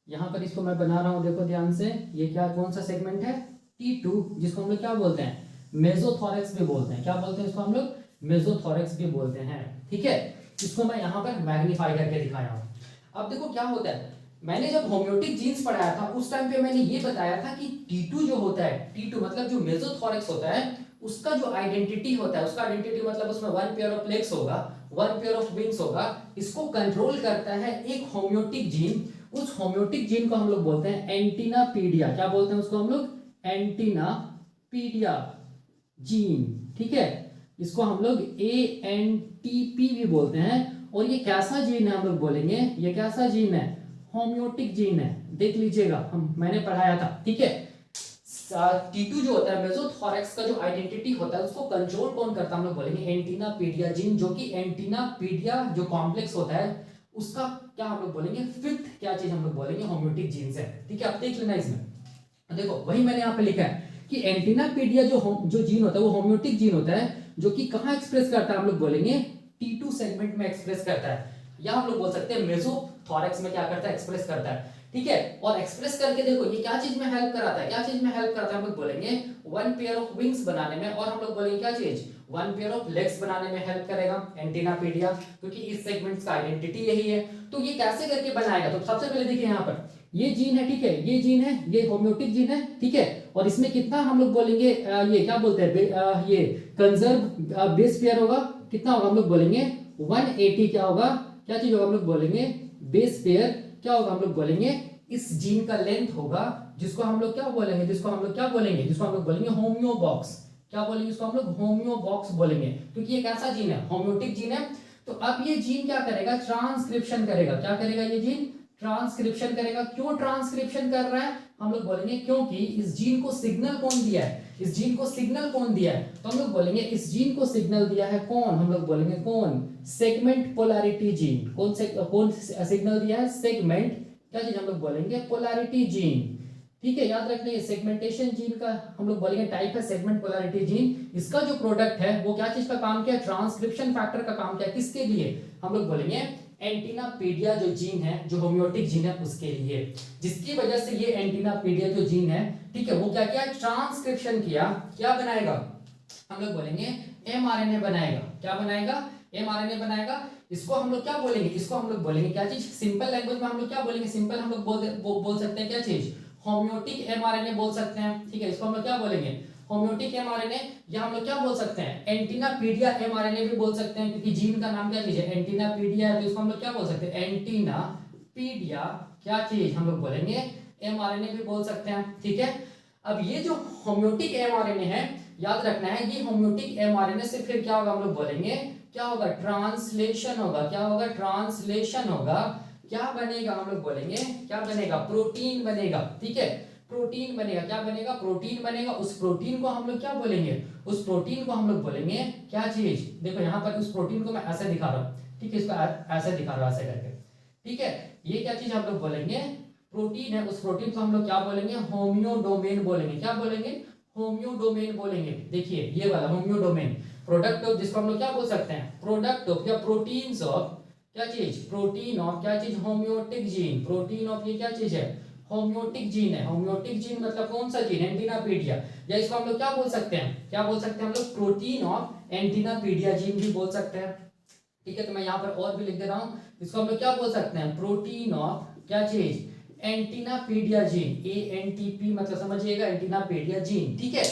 S1: यहाँ पर इसको मैं बना रहा हूँ, देखो ध्यान से, ये क्या कौन सा सेगमेंट है, T2, जिसको हम लोग क्या बोलते हैं, मेसोथॉरैक्स भी बोलते हैं। क्या बोलते हैं इसको हम लोग, मेसोथॉरैक्स भी बोलते हैं। ठीक है, इसको मैं यहाँ पर मैग्नीफाई करके दिखाया हूँ। अब देखो क्या होता है, मैंने जब होम्योटिक जीन्स पढ़ाया था उस टाइम पे मैंने ये बताया था कि T2 जो होता है, T2 मतलब जो मेसोथॉरैक्स होता है, उसका जो आइडेंटिटी होता है, उसका आइडेंटिटी मतलब उसमें 1 पेयर ऑफ लेग्स होगा, 1 पेयर ऑफ विंग्स होगा। इसको कंट्रोल करता है एक होम्योटिक जीन। उस होम्योटिक जीन को हम लोग बोलते हैं एंटीनापीडिया। क्या बोलते हैं उसको हम लोग, एंटीनापीडिया जीन। ठीक है, इसको हम लोग ANTP भी बोलते हैं। और ये कैसा जीन है, हम लोग बोलेंगे ये कैसा जीन है, होम्योटिक जीन है। देख लीजिएगा, मैंने पढ़ाया था। ठीक है, T2 जो होता है मेसोथॉरैक्स का जो आइडेंटिटी होता है, उसको कंट्रोल कौन करता है, हम लोग बोलेंगे एंटीनापीडिया जीन, जो कि एंटीनापीडिया जो कॉम्प्लेक्स होता है उसका क्या हम लोग बोलेंगे, 5th क्या चीज हम लोग बोलेंगे, होम्योटिक जीन है। ठीक है, अब देख लेना इसमें, देखो वही मैंने यहाँ पे लिखा है कि एंटीनापीडिया जो जीन होता है वो होम्योटिक जीन होता है, जो कि कहाँ एक्सप्रेस करता है, हम लोग बोलेंगे T2 सेगमेंट में एक्सप्रेस करता है, या हम लोग बोल सकते हैं मेसोथॉरैक्स में क्या करता है, एक्सप्रेस करता है। ठीक है, और एक्सप्रेस करके देखो ये क्या चीज में हेल्प कराता है, क्या चीज में हेल्प कराता है, हम लोग बोलेंगे 1 पेयर ऑफ विंग्स बनाने में, और हम लोग बोलेंगे क्या चीज, 1 पेयर ऑफ लेग्स बनाने में हेल्प करेगा एंटीनापीडिया, क्योंकि इस सेगमेंट्स का आइडेंटिटी यही है। तो ये कैसे करके बनाएगा, तो सबसे पहले देखिए यहाँ पर ये जीन है। ठीक है, ये जीन है, ये होम्योटिक जीन है। ठीक है, और इसमें कितना हम लोग बोलेंगे, ये क्या बोलते हैं, ये कंजर्व बेस पेयर होगा, कितना होगा, हम लोग बोलेंगे 180। क्या होगा, क्या चीज होगा, हम लोग बोलेंगे बेस पेयर। क्या होगा, हम लोग बोलेंगे इस जीन का लेंथ होगा, जिसको हम लोग क्या बोलेंगे, जिसको हम लोग क्या बोलेंगे, जिसको हम लोग बोलेंगे होम्योबॉक्स। क्या बोलेंगे इसको हम लोग, होम्योबॉक्स बोलेंगे, क्योंकि ये कैसा जीन है, होम्योटिक जीन है। तो अब ये जीन क्या करेगा, ट्रांसक्रिप्शन करेगा। क्या करेगा ये जीन, ट्रांसक्रिप्शन करेगा। क्यों ट्रांसक्रिप्शन कर रहा है, हम लोग बोलेंगे क्योंकि इस जीन को सिग्नल कौन दिया है, इस जीन को सिग्नल कौन दिया है, तो हम लोग बोलेंगे इस जीन को सिग्नल दिया है कौन, हम लोग बोलेंगे कौन, सेगमेंट पोलैरिटी जीन। कौन सिग्नल दिया है, सेगमेंट क्या चीज हम लोग बोलेंगे, पोलैरिटी जीन। ठीक है, याद रखना, ये सेगमेंटेशन जीन का हम लोग बोलेंगे टाइप है सेगमेंट पोलैरिटी जीन। इसका जो प्रोडक्ट है वो क्या चीज का काम किया, ट्रांसक्रिप्शन फैक्टर का काम किया, किसके लिए, हम लोग बोलेंगे एंटीनापीडिया जो जीन है, जो होम्योटिक जीन है उसके लिए, जिसकी वजह से ये एंटीनापीडिया जो जीन है, ठीक है, वो क्या किया, ट्रांसक्रिप्शन किया, क्या बनाएगा, हम लोग बोलेंगे एमआरएनए बनाएगा। क्या बनाएगा, एमआरएनए बनाएगा। इसको हम लोग क्या बोलेंगे, इसको हम लोग बोलेंगे क्या चीज, सिंपल लैंग्वेज में हम लोग क्या बोलेंगे, सिंपल हम लोग बोल सकते हैं क्या चीज, होम्योटिक एमआरएनए बोल सकते हैं। ठीक है, इसको हम लोग क्या बोलेंगे, होम्योटिक एमआरएनए, या हम लोग क्या बोल सकते हैं, एंटीनापीडिया एमआरएनए भी बोल सकते हैं, क्योंकि जीन का नाम क्या चीज है, एंटीनापीडिया है, तो इसको हम लोग क्या बोल सकते हैं, एंटीनापीडिया क्या चीज हम लोग बोलेंगे, एमआरएनए भी बोल सकते हैं। ठीक है, अब ये जो होम्योटिक एमआरएनए है, याद रखना है, ये होम्योटिक एमआरएनए से फिर क्या होगा, हम लोग बोलेंगे क्या होगा, ट्रांसलेशन होगा। क्या होगा, ट्रांसलेशन होगा। क्या बनेगा, हम लोग बोलेंगे क्या बनेगा, प्रोटीन बनेगा। ठीक है, प्रोटीन बनेगा। क्या बनेगा, प्रोटीन बनेगा। उस प्रोटीन को हम लोग क्या बोलेंगे, उस प्रोटीन को हम लोग बोलेंगे क्या चीज, देखो यहाँ पर उस प्रोटीन को मैं ऐसे दिखा रहा हूँ, ठीक है, इसको ऐसे दिखा रहा हूँ, ऐसे करके। ठीक है, ये क्या चीज हम लोग बोलेंगे, प्रोटीन है। उस प्रोटीन को हम लोग क्या बोलेंगे, होम्योडोमेन बोलेंगे। क्या बोलेंगे, होम्योडोमेन बोलेंगे। देखिए ये वाला होम्योडोमेन, प्रोडक्ट ऑफ, जिसको हम लोग क्या बोल सकते हैं, प्रोडक्ट ऑफ या प्रोटीन्स ऑफ क्या चीज, प्रोटीन ऑफ क्या चीज, होम्योटिक जीन। प्रोटीन ऑफ ये क्या चीज है, होम्योटिक जीन है। होम्योटिक जीन मतलब कौन सा जीन, एंटीनापीडिया, या इसको हम लोग क्या बोल सकते हैं, क्या बोल सकते हैं हम लोग, प्रोटीन ऑफ एंटीनापीडिया जीन भी बोल सकते हैं। ठीक है, तो मैं यहाँ पर और भी लिख दे रहा हूँ, इसको हम लोग क्या बोल सकते हैं, प्रोटीन ऑफ क्या चीज, एंटीनापीडिया जीन, ANTP मतलब समझिएगा, एंटीनापीडिया जीन। ठीक है,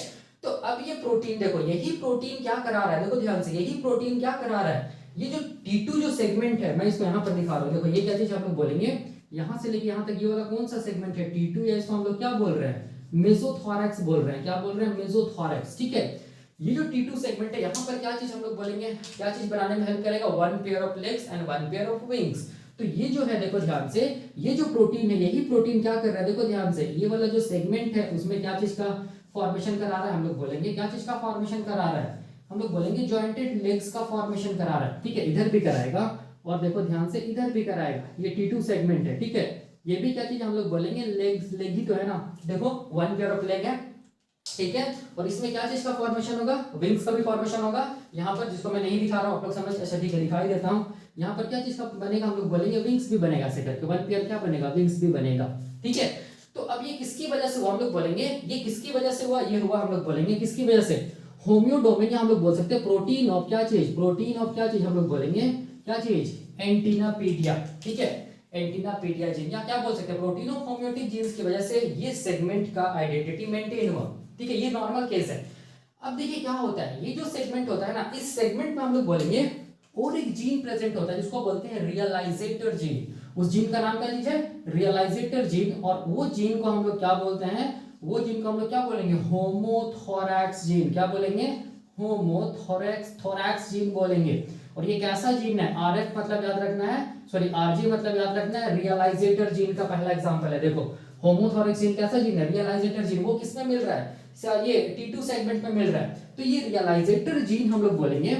S1: तो अब ये प्रोटीन देखो, यही प्रोटीन क्या करा रहा है, देखो ध्यान से, यही प्रोटीन क्या करा रहा है, ये जो T2 जो सेगमेंट है, मैं इसको यहाँ पर दिखा रहा हूँ, देखो ये क्या चीज हम लोग बोलेंगे, यहाँ से लेके यहाँ तक ये वाला कौन सा सेगमेंट है, T2, या इसको हम लोग क्या बोल रहे हैं, मेसोथोरैक्स बोल रहे हैं। क्या बोल रहे हैं, मेसोथोरैक्स। ठीक है, ये जो T2 सेगमेंट है, यहाँ पर क्या चीज हम लोग बोलेंगे, क्या चीज बनाने में हेल्प करेगा, one pair of legs and one pair of wings. तो ये जो है, देखो ध्यान से, ये जो प्रोटीन है, यही प्रोटीन क्या कर रहा है, देखो ध्यान से, ये वाला जो सेगमेंट है उसमें क्या चीज का फॉर्मेशन करा रहा है, हम लोग बोलेंगे क्या चीज का फॉर्मेशन करा रहा है, हम लोग बोलेंगे जॉइंटेड लेग्स का फॉर्मेशन करा रहा है। ठीक है, इधर भी कराएगा, और देखो ध्यान से इधर भी कराएगा, ये T2 सेगमेंट है। ठीक है, ये भी क्या चीज हम लोग बोलेंगे, लेग्स, लेग ही तो है ना, देखो वन पेयर ऑफ लेग है। ठीक है, और इसमें क्या चीज का फॉर्मेशन होगा, विंग्स का भी फॉर्मेशन होगा। यहाँ पर जिसको मैं नहीं दिखा रहा हूँ, आप लोग समझ, अच्छा ठीक है दिखाई देता हूँ, यहाँ पर क्या चीज का बनेगा, हम लोग बोलेंगे विंग्स भी बनेगा, ऐसे करके वन पेयर क्या बनेगा, विंग्स भी बनेगा। ठीक है, तो अब ये किसकी वजह से हुआ, हम लोग बोलेंगे ये किसकी वजह से हुआ, ये हुआ, हम लोग बोलेंगे किसकी वजह से, होम्योडोमेन, या हम लोग बोल सकते हैं प्रोटीन ऑफ क्या चीज, प्रोटीन ऑफ क्या चीज, हम लोग बोलेंगे क्या चीज, एंटीनापीडिया। ठीक है, एंटीनापीडिया जीन, या क्या बोल सकते हैं, प्रोटीन ऑफ होम्योटिक जीन्स की वजह से ये सेगमेंट का आइडेंटिटी मेंटेन हुआ। ठीक है, ये नॉर्मल केस है। अब देखिए क्या होता है, ये जो सेगमेंट होता है ना, इस सेगमेंट में हम लोग बोलेंगे और एक जीन प्रेजेंट होता है जिसको बोलते हैं रियलाइजेटर जीन। उस जीन का नाम क्या चीज है, रियलाइजेटर जीन। और वो जीन को हम लोग क्या बोलते हैं, वो जीन को हम लोग क्या बोलेंगे, होमोथोरैक्स जीन। क्या बोलेंगे, होमोथोरैक्स जीन बोलेंगे। और ये कैसा जीन है, RF मतलब याद रखना है, सॉरी RG मतलब याद रखना है, रियलाइजेटर जीन का पहला एग्जांपल है। देखो होमोथोरैक्स जीन कैसा जीन है, रियलाइजेटर जीन, वो किसमें मिल रहा है, ये T2 सेगमेंट में मिल रहा है। तो ये रियलाइजेटर जीन हम लोग बोलेंगे,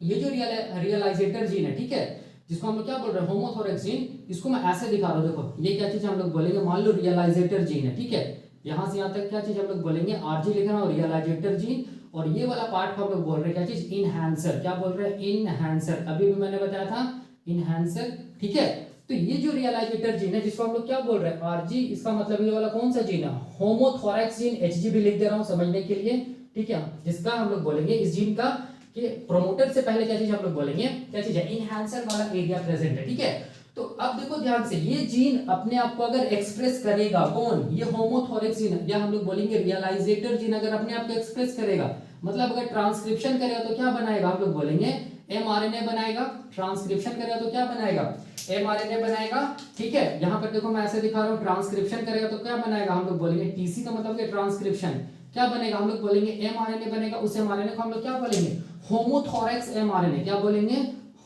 S1: ये जो रियलाइजेटर जीन है, ठीक है, जिसको हम लोग क्या बोल रहे हैं, होमोथोरैक्स जीन, इसको मैं ऐसे दिखा रहा हूँ, देखो ये क्या चीज हम लोग बोलेंगे, मान लो रियलाइजेटर जीन है। ठीक है, यहाँ से यहाँ तक क्या चीज हम लोग बोलेंगे, RG लिख रहा हूँ, रियलाइजेटर जीन। और ये वाला पार्ट को हम लोग बोल रहे हैं क्या चीज, इनहैंसर। क्या बोल रहे हैं, इनहैंसर, अभी भी मैंने बताया था इनहैंसर। ठीक है, तो ये जो रियलाइजेटर जीन है, जिसको हम लोग क्या बोल रहे हैं, RG, इसका मतलब ये वाला कौन सा जीन है, होमोथोरैक्स जीन, HG भी लिख दे रहा हूँ समझने के लिए। ठीक है, जिसका हम लोग बोलेंगे इस जीन का कि प्रोमोटर से पहले क्या चीज हम लोग बोलेंगे, क्या चीज है, इनहैंसर वाला एरिया प्रेजेंट है। ठीक है, तो अब देखो ध्यान से, ये जीन अपने आप को अगर एक्सप्रेस करेगा, कौन, ये होमोथोरैक्स जीन, या हम लोग बोलेंगे रियलाइजेटर जीन, अगर अपने आप को एक्सप्रेस करेगा, मतलब अगर ट्रांसक्रिप्शन करेगा तो क्या बनाएगा, हम लोग बोलेंगे mRNA बनाएगा। ट्रांसक्रिप्शन करेगा तो क्या बनाएगा, mRNA बनाएगा। ठीक है, यहाँ पर देखो मैं ऐसे दिखा रहा हूँ, ट्रांसक्रिप्शन करेगा तो क्या बनाएगा, हम लोग बोलेंगे TC का मतलब ट्रांसक्रिप्शन, क्या बनेगा, हम लोग बोलेंगे mRNA बनेगा। उस mRNA को हम लोग क्या बोलेंगे, होमोथोरैक्स mRNA। क्या बोलेंगे,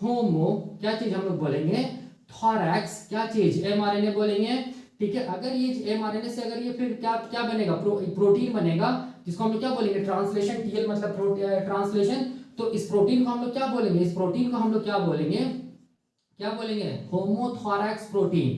S1: होमो क्या चीज हम लोग बोलेंगे, थोरैक्स क्या चीज, mRNA बोलेंगे। ठीक है, अगर ये mRNA से अगर ये फिर क्या क्या बनेगा, प्रोटीन बनेगा, जिसको हम लोग क्या बोलेंगे, ट्रांसलेशन, TL मतलब ट्रांसलेशन। तो इस प्रोटीन को हम लोग क्या बोलेंगे, इस प्रोटीन को हम लोग क्या बोलेंगे, क्या बोलेंगे, होमोथोरैक्स प्रोटीन।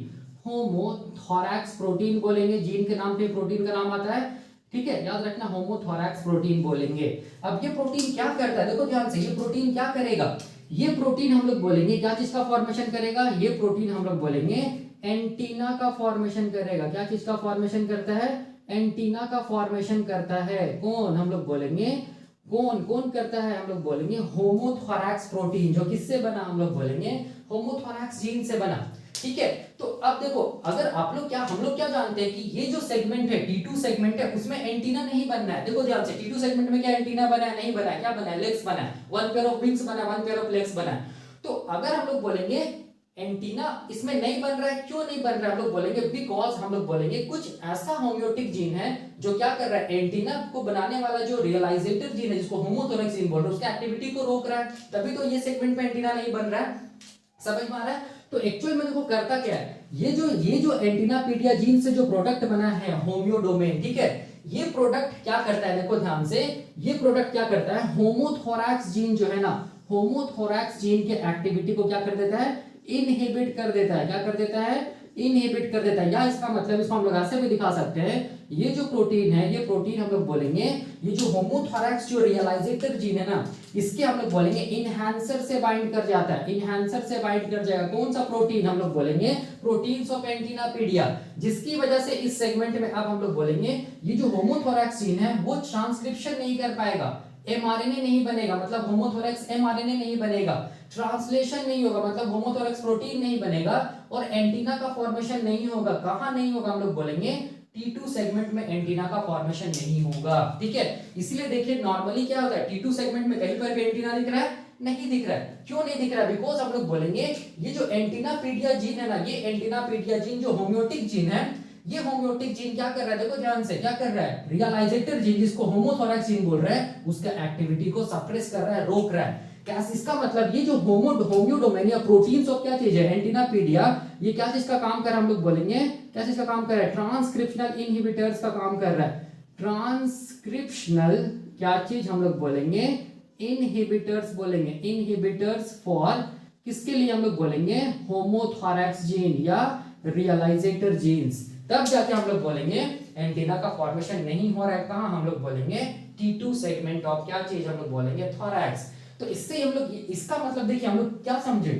S1: होमोथोरैक्स प्रोटीन बोलेंगे, जीन के नाम पे प्रोटीन का नाम आता है। ठीक है, याद रखना, होमोथोरैक्स प्रोटीन बोलेंगे। अब ये प्रोटीन क्या करता है, देखो ध्यान से, ये प्रोटीन क्या करेगा, ये प्रोटीन हम लोग बोलेंगे क्या चीज का फॉर्मेशन करेगा, ये प्रोटीन हम लोग बोलेंगे एंटीना का फॉर्मेशन करेगा। क्या चीज का फॉर्मेशन करता है, एंटीना का फॉर्मेशन करता है। कौन, हम लोग बोलेंगे कौन कौन करता है, हम लोग बोलेंगे होमोथोरैक्स प्रोटीन, जो किससे बना, हम लोग बोलेंगे होमोथोरैक्स जीन से बना। ठीक है, तो अब देखो, अगर आप लोग हम लोग क्या जानते हैं कि ये जो सेगमेंट है T2 सेगमेंट है, उसमें एंटीना नहीं बनना है। देखो ध्यान से, T2 सेगमेंट में क्या एंटीना बना है, नहीं बना है। क्या बना है, लेग्स बना है, वन पेयर ऑफ विंग्स बना है, वन पेयर ऑफ लेग्स बना है। तो अगर हम लोग बोलेंगे एंटीना इसमें नहीं बन रहा है, क्यों नहीं बन रहा है, हम लोग बोलेंगे बिकॉज हम लोग बोलेंगे कुछ ऐसा होम्योटिक जीन है जो क्या कर रहा है, एंटीना को बनाने वाला जो रियलाइजेटर जीन है, जिसको होमोथोरैक्स जीन बोल रहे हैं, उसकी एक्टिविटी को रोक रहा है। तभी तो ये सेगमेंट में एंटीना नहीं बन रहा है। समझ में आ रहा है। तो एक्चुअल में देखो करता क्या है, ये जो एंटीनापीडिया जीन से जो प्रोडक्ट बना है होम्योडोमेन, ठीक है, ये प्रोडक्ट क्या करता है, देखो ध्यान से, ये प्रोडक्ट क्या करता है, होमोथोरैक्स जीन जो है ना, होमोथोरैक्स जीन के एक्टिविटी को क्या कर देता है, इनहिबिट कर देता है। क्या कर देता है, इनहिबिट कर देता है। या इसका मतलब, इसको हम लोग ऐसे भी दिखा सकते हैं, ये जो प्रोटीन है, ये प्रोटीन हम लोग बोलेंगे, ये जो होमोथोरैक्स जो रियलाइजेटर जीन है ना, इसके हम लोग बोलेंगे इनहैंसर से बाइंड कर जाता है, इनहैंसर से बाइंड कर जाएगा। कौन सा प्रोटीन, हम लोग बोलेंगे प्रोटीन्स ऑफ एंटीनापीडिया, जिसकी वजह से इस सेगमेंट में अब हम लोग बोलेंगे ये जो होमोथोरैक्स जीन है वो ट्रांसक्रिप्शन नहीं कर पाएगा, एमआरएनए नहीं बनेगा, मतलब होमोथोरैक्स एमआरएनए नहीं बनेगा, ट्रांसलेशन नहीं होगा, मतलब होमोथोरैक्स प्रोटीन नहीं बनेगा, और एंटीना का फॉर्मेशन नहीं होगा। कहां नहीं होगा, हम लोग बोलेंगे T2 सेगमेंट में एंटीना का फॉर्मेशन नहीं होगा। ठीक है, इसलिए देखिए नॉर्मली क्या होता है, T2 सेगमेंट में कहीं पर भी एंटीना दिख रहा है, नहीं दिख रहा है। क्यों नहीं दिख रहा है, बिकॉज हम लोग बोलेंगे ये जो एंटीनापीडिया जीन है ना, ये एंटीनापीडिया जीन जो होम्योटिक जीन है, ये होम्योटिक जीन क्या कर रहा है, देखो ध्यान से, क्या कर रहा है, रियलाइजेटर जीन जिसको होमोथोरैक्स जीन बोल रहा है, उसका एक्टिविटी को सप्रेस कर रहा है, रोक रहा है। क्या इसका मतलब, ये जो होम्योडोमेन या प्रोटीन्स ऑफ क्या चीज है, एंटीनापीडिया, ये क्या चीज का काम कर रहा है, हम लोग बोलेंगे क्या चीज का काम कर रहा है, ट्रांसक्रिप्शनल इनहिबिटर्स का काम कर रहा है। ट्रांसक्रिप्शनल क्या चीज, हम लोग बोलेंगे इनहिबिटर्स, बोलेंगे इनहिबिटर्स फॉर किसके लिए, हम लोग बोलेंगे होमोथोरैक्स जीन या रियलाइजेटर जीन्स। तब जाके हम लोग बोलेंगे एंटीना का फॉर्मेशन नहीं हो रहा है। कहां, हम लोग बोलेंगे T2 सेगमेंट ऑफ क्या चीज, हम लोग बोलेंगे थोरैक्स। तो इससे हम लोग, इसका मतलब देखिए हम लोग क्या समझे,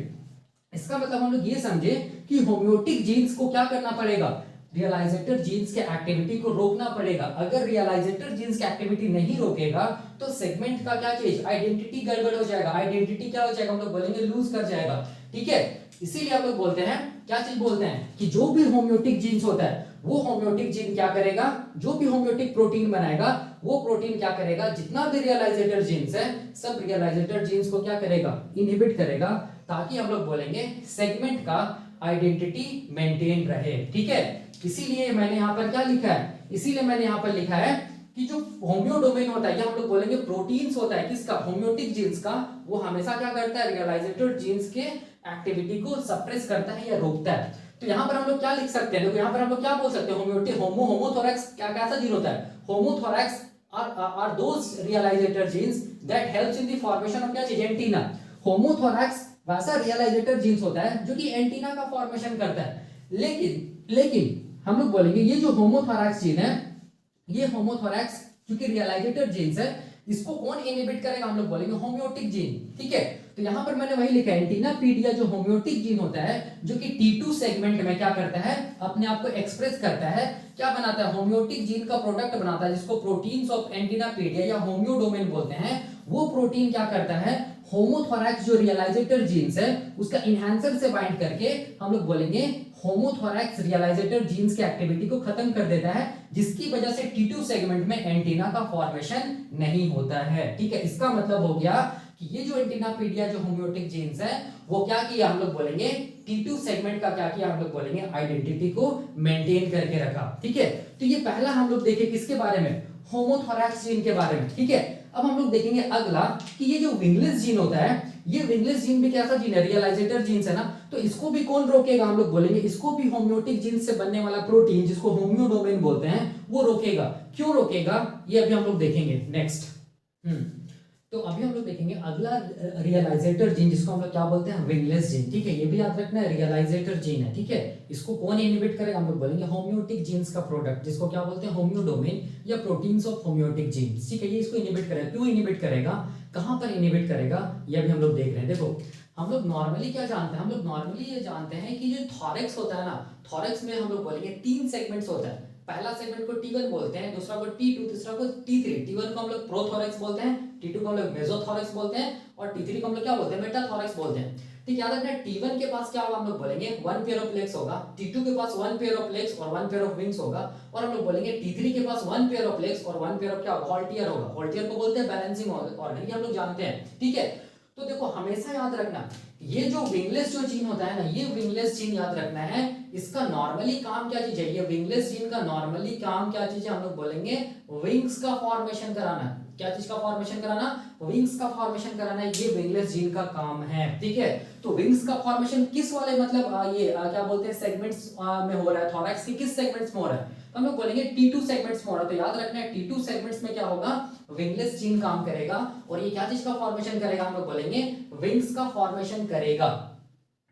S1: इसका मतलब हम लोग ये समझे कि होम्योटिक जीन्स को क्या करना पड़ेगा, रियलाइजेटर जीन्स के एक्टिविटी को रोकना पड़ेगा। अगर रियलाइजेटर जीन्स की एक्टिविटी नहीं रोकेगा तो सेगमेंट का क्या चीज, आइडेंटिटी गड़बड़ हो जाएगा, आइडेंटिटी क्या हो जाएगा, हम लोग बोलेंगे लूज कर जाएगा। ठीक है, इसीलिए हम लोग बोलते हैं, क्या चीज बोलते हैं कि जो भी होम्योटिक जीन्स होता है, वो होम्योटिक जीन क्या करेगा, जो भी होम्योटिक प्रोटीन बनाएगा, वो प्रोटीन क्या करेगा, जितना भी रियलाइजेटर जीन्स है, सब रियलाइजेटर जीन्स को क्या करेगा, इनहिबिट करेगा, ताकि हम लोग बोलेंगे सेगमेंट का आइडेंटिटी मेंटेन रहे। ठीक है, इसीलिए मैंने यहां पर क्या लिखा है, इसीलिए मैंने यहां पर लिखा है कि जो होम्योडोमेन होता है, या हम लोग बोलेंगे प्रोटीन्स होता है किसका, होम्योटिक जीन्स का, वो हमेशा क्या करता है, रियलाइजेटर जीन्स के एक्टिविटी को सप्रेस करता है या रोकता है। तो यहां पर हम लोग क्या लिख सकते हैं, देखो यहां पर हम लोग क्या बोल सकते हैं, होम्योटिक होमोथोरैक्स क्या कैसा जीन होता है, homothorax are those realizator genes that helps in the formation of क्या चीज, एंटीना। होमोथोरैक्स वैसा रियलाइजेटर जीन्स होता है जो कि एंटीना का फॉर्मेशन करता है। लेकिन हम लोग बोलेंगे ये जो होमोथोरैक्स जीन है, ये होमोथोरैक्स क्योंकि रियलाइजेटर जीन्स है, इसको कौन इनहिबिट करेगा, हम लोग बोलेंगे होम्योटिक जीन। ठीक है, तो यहां पर मैंने वही लिखा है, एंटीनापीडिया जो होम्योटिक जीन होता है, जो कि T2 सेगमेंट में क्या करता है, अपने आप को एक्सप्रेस करता है, क्या बनाता है, होम्योटिक जीन का प्रोडक्ट बनाता है, जिसको प्रोटीन्स ऑफ एंटीनापीडिया या होम्योडोमेन बोलते हैं। वो प्रोटीन क्या करता है, होमोथोरैक्स जो रियलाइजेटर जीन्स है, उसका इनहैंसर से बाइंड करके हम लोग बोलेंगे होमोथोरैक्स रियलाइजेटर जीन्स की एक्टिविटी को खत्म कर देता है, जिसकी वजह से T2 सेगमेंट में एंटीना का फॉर्मेशन नहीं होता है। ठीक है, इसका मतलब हो गया कि ये जो एंटीनापीडिया जो होम्योटिक जीन्स है, वो क्या किया, हम लोग बोलेंगे T2 सेगमेंट का क्या किया, हम लोग बोलेंगे आइडेंटिटी को मेंटेन करके रखा। ठीक है, तो ये पहला हम लोग देखे किसके बारे में, होमोथोरैक्स जीन के बारे में। ठीक है, अब हम लोग देखेंगे अगला कि ये जो विंगलेस जीन होता है, ये विंगलेस जीन भी कैसा जीन है, रियलाइजेटर जीन्स है ना, तो इसको भी कौन रोकेगा, हम लोग बोलेंगे इसको भी होम्योटिक जीन से बनने वाला प्रोटीन, जिसको होम्योडोमेन बोलते हैं, वो रोकेगा। क्यों रोकेगा, ये अभी हम लोग देखेंगे नेक्स्ट। तो अभी हम लोग देखेंगे अगला रियलाइजेटर जीन, जिसको हम लोग क्या बोलते हैं, विंगलेस जीन। ठीक है, ये भी याद रखना है, रियलाइजेटर जीन है। ठीक है, इसको कौन इनहिबिट करेगा, हम लोग बोलेंगे होम्योटिक जीन्स का प्रोडक्ट, जिसको क्या बोलते हैं होम्योडोमेन या प्रोटीन्स ऑफ होम्योटिक जीन्स। ठीक है, ये इसको इनहिबिट करेगा। क्यों इनहिबिट करेगा, कहां पर इनहिबिट करेगा, ये भी हम लोग देख रहे हैं। देखो हम लोग नॉर्मली क्या जानते हैं, हम लोग नॉर्मली ये जानते हैं कि जो थॉरेक्स होता है ना, थॉरेक्स में हम लोग बोलेंगे 3 सेगमेंट्स होता है। पहला सेगमेंट को T1 बोलते हैं, दूसरा को T2, तीसरा को T3। T1 को हम लोग प्रोथोरेक्स बोलते हैं, T2 को हम लोग मेसोथोरेक्स बोलते हैं और T3 को हम लोग क्या बोलते हैं, मेटाथोरेक्स बोलते हैं। ठीक, याद रखना T1 के पास क्या होगा, हम लोग बोलेंगे 1 पेयर ऑफ लेग्स होगा, T2 के पास 1 पेयर ऑफ लेग्स और 1 पेयर ऑफ विंग्स होगा, और हम लोग बोलेंगे T3 के पास 1 पेयर ऑफ लेग्स और 1 पेयर ऑफ क्या होगा, हॉल्टियर होगा। हॉल्टियर को बोलते हैं बैलेंसिंग ऑर्गन, ये हम लोग जानते हैं। ठीक है, तो देखो हमेशा याद रखना ये जो विंगलेस जो जीन होता है ना, ये विंगलेस जीन याद रखना है, इसका नॉर्मली काम क्या चीज है, ये विंगलेस जीन का नॉर्मली काम क्या चीज है, हम लोग बोलेंगे विंग्स का फॉर्मेशन कराना। क्या चीज का फॉर्मेशन कराना, विंग्स का फॉर्मेशन कराना, ये विंगलेस जीन का काम है। ठीक है, तो विंग्स का फॉर्मेशन किस वाले मतलब ये क्या बोलते हैं सेगमेंट्स में हो रहा है, थोरैक्स के किस सेगमेंट्स में हो रहा है, तो हम लोग बोलेंगे T2 सेगमेंट्स में हो रहा है। तो याद रखना है T2 सेगमेंट्स में क्या होगा, विंगलेस जीन काम करेगा, और ये क्या चीज का फॉर्मेशन करेगा, हम लोग बोलेंगे विंग्स का फॉर्मेशन करेगा।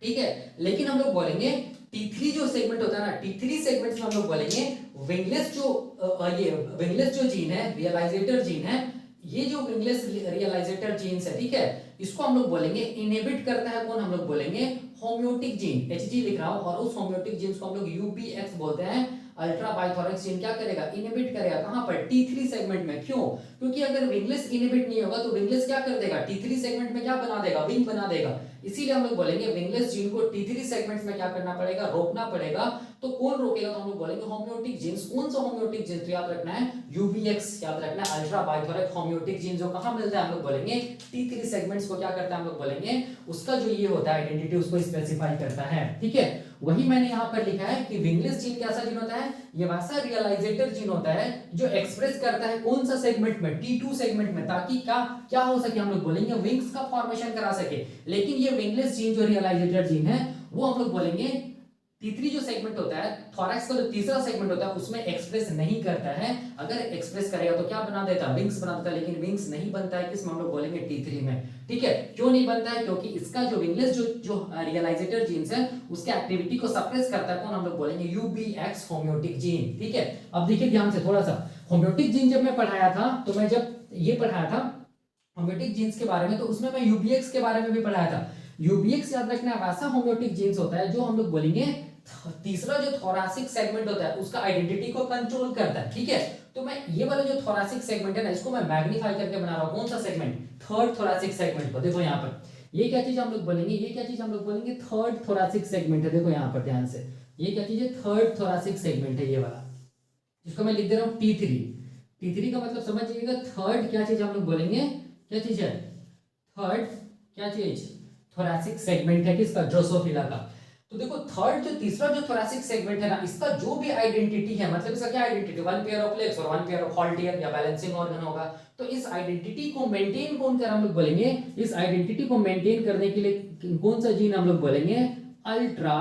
S1: ठीक है, लेकिन हम लोग बोलेंगे T3 जो सेगमेंट होता है ना, T3 सेगमेंट्स में हम लोग बोलेंगे विंगलेस ये विंगलेस जो जीन है, रियलाइजेटर जीन है, ये जो विंगलेस रियलाइजेटर जीन्स है, ठीक है, इसको हम लोग बोलेंगे इनहिबिट करता है कौन, हम लोग बोलेंगे होम्योटिक जीन, Hg लिख रहा हूं, और उस होम्योटिक जीन्स को हम लोग UBX बोलते हैं। अल्ट्रा बाइथोरेक्स जीन क्या करेगा, इनहिबिट करेगा, कहां पर, T3 सेगमेंट में। क्यों, क्योंकि अगर विंगलेस इनहिबिट नहीं होगा तो विंगलेस क्या कर देगा, T3 सेगमेंट में क्या बना देगा, विंग बना देगा। इसीलिए हम लोग बोलेंगे विंगलेस जीन को T3 सेगमेंट में क्या करना पड़ेगा, रोकना पड़ेगा। तो कौन रोकेगा, तो हम लोग बोलेंगे होम्योटिक जीन्स। कौन सा होम्योटिक जीन्स, तो याद रखना है UBX, याद रखना है अल्ट्रा बाइथोरेक्स होम्योटिक जीन, जो कहां मिलता है, हम लोग बोलेंगे T3 सेगमेंट्स को क्या करता है, हम लोग बोलेंगे उसका जो ये होता है आइडेंटिटी, उसको स्पेसिफाई करता है। ठीक है, वही मैंने यहाँ पर लिखा है कि विंगलेस जीन कैसा जीन होता है, ये वैसा रियलाइजेटर जीन होता है जो एक्सप्रेस करता है कौन सा सेगमेंट में, T2 सेगमेंट में, ताकि क्या क्या हो सके, हम लोग बोलेंगे विंग्स का फॉर्मेशन करा सके। लेकिन ये विंगलेस जीन जो रियलाइजेटर जीन है, वो हम लोग बोलेंगे T3 जो सेगमेंट होता है, थोरैक्स का जो तीसरा सेगमेंट होता है, उसमें एक्सप्रेस नहीं करता है। अगर एक्सप्रेस करेगा तो क्या बना देता है, विंग्स बना देता है, लेकिन विंग्स नहीं बनता है किसमें, हम लोग बोलेंगे T3 में। ठीक है, क्यों नहीं बनता है, क्योंकि इसका जो विंगलेस जो रियलाइजेटर जीन्स है, उसके एक्टिविटी को सप्रेस करता है कौन, हम लोग बोलेंगे UBX होम्योटिक जीन। ठीक है, अब देखिए ध्यान से थोड़ा सा, होम्योटिक जीन जब मैं पढ़ाया था, तो मैं जब ये पढ़ाया था होम्योटिक जीन्स के बारे में, तो उसमें मैं UBX के बारे में भी पढ़ाया था। UBX याद रखना वैसा होम्योटिक जीन्स होता है जो हम लोग बोलेंगे तीसरा जो थोरैसिक सेगमेंट होता है, उसका आइडेंटिटी को कंट्रोल करता है। ठीक है, तो मैं ये वाला जो थोरैसिक सेगमेंट है ना, इसको मैं मैग्नीफाई करके बना रहा हूं। कौन सा सेगमेंट, थर्ड थोरैसिक सेगमेंट को। देखो यहाँ पर ये क्या चीज हम लोग बोलेंगे, ये क्या चीज हम लोग बोलेंगे, थर्ड थोरैसिक सेगमेंट है। देखो यहाँ पर ध्यान से, ये क्या चीज है, थर्ड थोरैसिक सेगमेंट है, ये वाला, जिसको मैं लिख दे रहा हूँ T3। T3 का मतलब समझ जाइएगा, थर्ड क्या चीज हम लोग बोलेंगे, क्या चीज है, थर्ड क्या चीज, थोरैसिक सेगमेंट है किसका, ड्रोसोफिला का। तो देखो थर्ड जो तीसरा जो थोरैसिक सेगमेंट है ना, इसका जो भी आइडेंटिटी है, मतलब इसका क्या आइडेंटिटी, 1 पेयर ऑफ लेग्स और 1 पेयर ऑफ हॉल्टियर या बैलेंसिंग ऑर्गन होगा। तो इस आइडेंटिटी को मेंटेन कौन कर, हम लोग बोलेंगे, इस आइडेंटिटी को मेंटेन करने के लिए कौन सा जीन हम लोग बोलेंगे, अल्ट्रा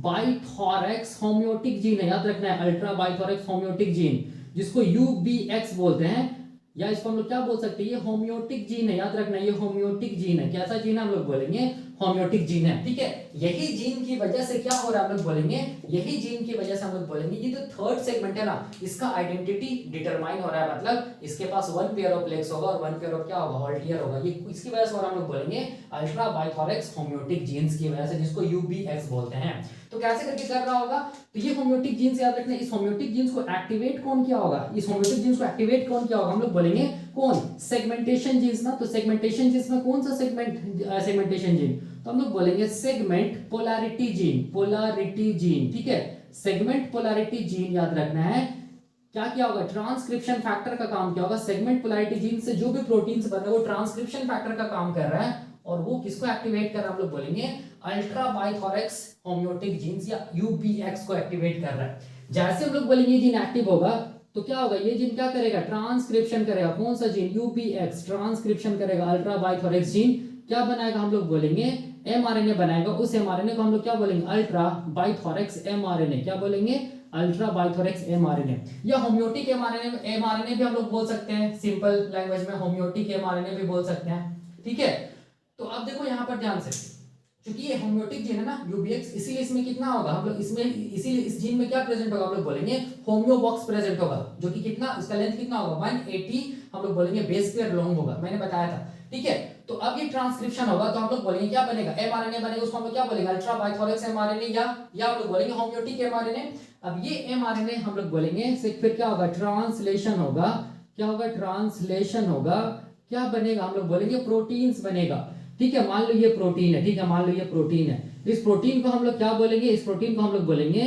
S1: बाइथोरेक्स होम्योटिक जीन है। याद रखना है अल्ट्रा बाइथोरेक्स होम्योटिक जीन, जिसको UBX बोलते हैं, या इसको हम लोग क्या बोल सकते हैं, ये होम्योटिक जीन है। याद रखना ये होम्योटिक जीन है। कैसा जीन है, हम लोग बोलेंगे होम्योटिक जीन है। ठीक है, यही जीन की वजह से क्या हो रहा है, हम लोग बोलेंगे यही जीन की वजह से हम लोग बोलेंगे ये जो थर्ड सेगमेंट है ना, इसका आइडेंटिटी डिटरमाइन हो रहा है, मतलब इसके पास 1 पेयर ऑफ लेग्स होगा और 1 पेयर ऑफ क्या होगा, हॉल्टियर होगा। ये इसकी वजह से हम लोग बोलेंगे अल्ट्रा बाइथोरेक्स होम्योटिक जीन्स की वजह से, जिसको UBX बोलते हैं। तो कैसे करके कर रहा होगा, तो ये होम्योटिक जीन्स याद रखना, इस होम्योटिक जीन्स को एक्टिवेट कौन किया होगा, इस होम्योटिक जीन्स को एक्टिवेट कौन किया होगा, हम लोग बोलेंगे कौन, सेगमेंटेशन जीन्स ना। तो सेगमेंटेशन जीन्स में कौन सा सेगमेंटेशन जीन, तो हम लोग बोलेंगे segment polarity gene, polarity gene. ठीक है, सेगमेंट पोलैरिटी जीन याद रखना है, क्या किया होगा, ट्रांसक्रिप्शन फैक्टर का काम किया होगा। सेगमेंट पोलैरिटी जीन से जो भी प्रोटीन्स बन रहे हैं वो ट्रांसक्रिप्शन फैक्टर का काम कर रहा है, और वो किसको एक्टिवेट कर रहा है, हम लोग बोलेंगे अल्ट्रा बाइथोरेक्स होम्योटिक जीन्स या UBX को एक्टिवेट कर रहा है। जैसे हम लोग बोलेंगे ये जीन एक्टिव होगा तो क्या होगा, ये जीन क्या करेगा, ट्रांसक्रिप्शन करेगा। कौन सा जीन, UBX ट्रांसक्रिप्शन करेगा। अल्ट्रा बाइथोरेक्स जीन क्या बनाएगा, हम लोग बोलेंगे mRNA बनाएगा। उस mRNA को हम लोग क्या बोलेंगे, अल्ट्रा बाइथोरेक्स mRNA। क्या बोलेंगे, अल्ट्रा बाइथोरेक्स mRNA, या होम्योटिक mRNA भी हम लोग बोल सकते हैं। सिंपल लैंग्वेज में होम्योटिक mRNA भी बोल सकते हैं। ठीक है, तो अब देखो यहाँ पर ध्यान से, क्योंकि ये होम्योटिक जीन है ना यूबीएक्स, इसीलिए इसमें कितना होगा हम लोग इसमें, इसीलिए इस जीन में क्या प्रेजेंट होगा हम लोग बोलेंगे होम्यो बॉक्स प्रेजेंट होगा, जो कि कितना इसका लेंथ कितना होगा 180 हम लोग बोलेंगे बेस पेयर लॉन्ग होगा, मैंने बताया था। ठीक है, तो अब ये ट्रांसक्रिप्शन होगा तो हम लोग बोलेंगे क्या बनेगा एमआरएनए बनेगा, उसको हम लोग क्या बोलेंगे अल्ट्रा बाइथोरिक्स एमआरएनए या हम लोग बोलेंगे होम्योटिक एमआरएनए। अब ये एमआरएनए हम लोग बोलेंगे फिर क्या होगा ट्रांसलेशन होगा, क्या होगा ट्रांसलेशन होगा, क्या बनेगा हम लोग बोलेंगे प्रोटीन्स बनेगा। ठीक है, मान लो ये प्रोटीन है, ठीक है मान लो ये प्रोटीन है, इस प्रोटीन को हम लोग क्या बोलेंगे, इस प्रोटीन को हम लोग बोलेंगे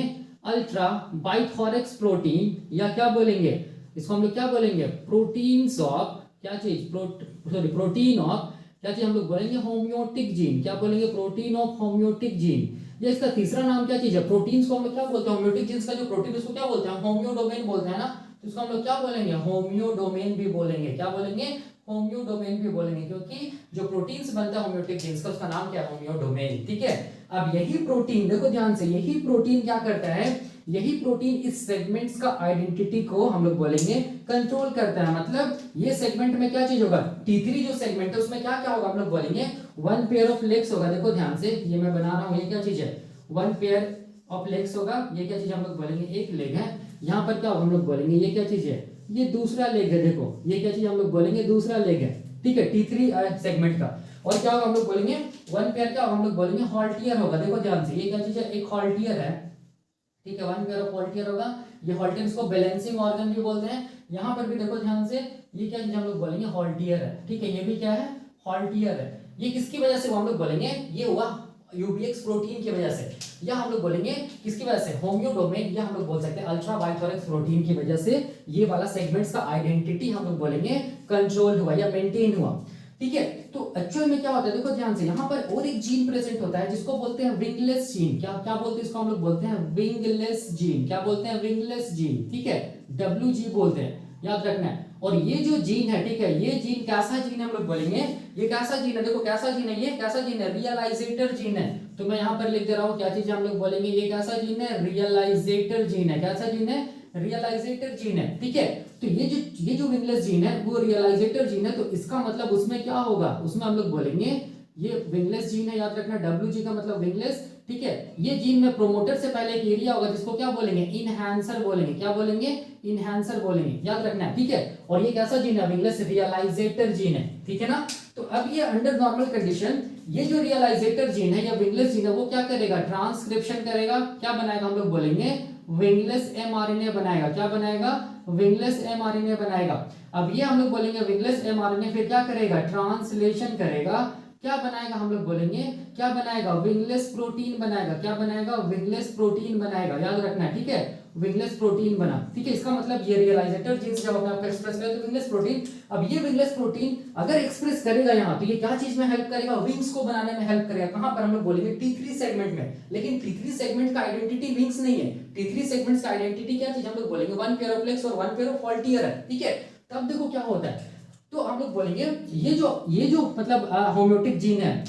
S1: अल्ट्रा बाइथोरिक्स प्रोटीन, या क्या बोलेंगे इसको हम लोग क्या बोलेंगे प्रोटीन्स ऑफ क्या चीज प्रोटीन ऑफ क्या चीज हम लोग बोलेंगे होम्योटिक जीन, क्या बोलेंगे प्रोटीन ऑफ होम्योटिक जीन। ये इसका तीसरा नाम क्या चीज है, प्रोटीन्स को हम लोग क्या बोलते हैं होम्योटिक जीन्स का जो प्रोटीन उसको क्या बोलते हैं होम्योडोमेन बोलते हैं ना, तो इसको हम लोग क्या बोलेंगे होम्योडोमेन भी बोलेंगे, क्या बोलेंगे होम्योडोमेन भी बोलेंगे, क्योंकि जो प्रोटीन्स बनता है होम्योटिक जीन्स का उसका नाम क्या है होम्योडोमेन। ठीक है, अब यही प्रोटीन देखो ध्यान से, यही प्रोटीन क्या करता है, यही प्रोटीन इस सेगमेंट्स का आइडेंटिटी को हम लोग बोलेंगे कंट्रोल करता है। मतलब ये सेगमेंट में क्या चीज होगा T3 जो सेगमेंट है उसमें क्या क्या होगा हम लोग बोलेंगे वन पेयर ऑफ लेग्स होगा। देखो ध्यान से ये मैं बना रहा हूं, ये क्या चीज है वन पेयर ऑफ लेग्स होगा, ये क्या चीज हम लोग बोलेंगे एक लेग है। यहाँ पर क्या होगा हम लोग बोलेंगे ये क्या चीज है ये दूसरा लेग है, देखो ये क्या चीज हम लोग बोलेंगे दूसरा लेग है। ठीक है, T3 सेगमेंट का। और क्या होगा हम लोग बोलेंगे वन पेयर क्या होगा हम लोग बोलेंगे हॉल्टियर होगा। देखो ध्यान से ये क्या चीज है एक हॉल्टियर है। ठीक है, वन पेयर ऑफ हॉल्टियर होगा, ये हॉल्टियर इसको बैलेंसिंग ऑर्गन भी बोलते हैं। यहाँ पर भी देखो ध्यान से ये क्या चीज हम लोग बोलेंगे हॉल्टियर है। ठीक है, ये भी क्या है हॉल्टियर है। ये किसकी वजह से वो हम लोग बोलेंगे ये हुआ यूबीएक्स प्रोटीन की वजह से, या हम लोग बोलेंगे किसकी वजह से होम्योडोमेन, या हम लोग बोल सकते हैं अल्ट्रा बाइथोरिक्स प्रोटीन की वजह से ये वाला सेगमेंट्स का आइडेंटिटी हम लोग बोलेंगे कंट्रोल हुआ या मेंटेन हुआ। ठीक है, तो एक्चुअल में क्या होता है देखो ध्यान से, यहाँ पर और एक जीन प्रेजेंट होता है जिसको बोलते हैं विंगलेस जीन। क्या क्या बोलते हैं इसको हम लोग बोलते हैं विंगलेस जीन। क्या बोलते हैं विंगलेस जीन। ठीक है, WG बोलते हैं, याद रखना है। और ये जो जीन है ठीक है, ये जीन कैसा जीन है हम लोग बोलेंगे ये कैसा जीन है, देखो कैसा जीन है, ये कैसा जीन है रियलाइजेटर जीन है। तो मैं यहाँ पर लिख दे रहा हूँ क्या चीज हम लोग बोलेंगे ये कैसा जीन है रियलाइजेटर जीन है। कैसा जीन है रियलाइजेटर जीन है। ठीक है, तो ये जो विंगलेस जीन है वो रियलाइजेटर जीन है, तो इसका मतलब उसमें क्या होगा उसमें हम लोग बोलेंगे ये विंगलेस जीन है, याद रखना WG का मतलब विंगलेस। ठीक है, ये जीन में प्रोमोटर से पहले एक एरिया होगा जिसको क्या बोलेंगे इनहैंसर बोलेंगे। क्या बोलेंगे इनहैंसर बोलेंगे, याद रखना है। ठीक है, और ये कैसा जीन है विंगलेस रियलाइजेटर जीन है। ठीक है ना, तो अब ये अंडर नॉर्मल कंडीशन ये जो रियलाइजेटर जीन है या विंगलेस जीन है वो क्या करेगा ट्रांसक्रिप्शन करेगा, क्या बनाएगा हम लोग बोलेंगे विंगलेस mRNA बनाएगा। क्या बनाएगा विंगलेस mRNA बनाएगा। अब ये हम लोग बोलेंगे विंगलेस mRNA फिर क्या करेगा ट्रांसलेशन करेगा, क्या बनाएगा हम लोग बोलेंगे क्या बनाएगा विंगलेस प्रोटीन बनाएगा। क्या बनाएगा विंगलेस प्रोटीन बनाएगा, याद रखना है। ठीक है, विंगलेस प्रोटीन बना। ठीक है, इसका मतलब ये रियलाइजेटर जीन्स जब अपने आप को एक्सप्रेस करे तो विंगलेस प्रोटीन। अब ये विंगलेस प्रोटीन अगर एक्सप्रेस करेगा यहाँ तो ये क्या चीज में हेल्प करेगा विंग्स को बनाने में हेल्प करेगा। कहां पर हम लोग बोलेंगे T3 सेगमेंट में। लेकिन T3 सेगमेंट का आइडेंटिटी विंग्स नहीं है, T3 सेगमेंट का आइडेंटिटी क्या चीज हम लोग बोलेंगे वन पेयर ऑफ लेग्स और वन पेयर ऑफ हॉल्टियर है। ठीक है, तब देखो क्या होता है, तो हम लोग बोलेंगे ये जो मतलब होम्योटिक जीन है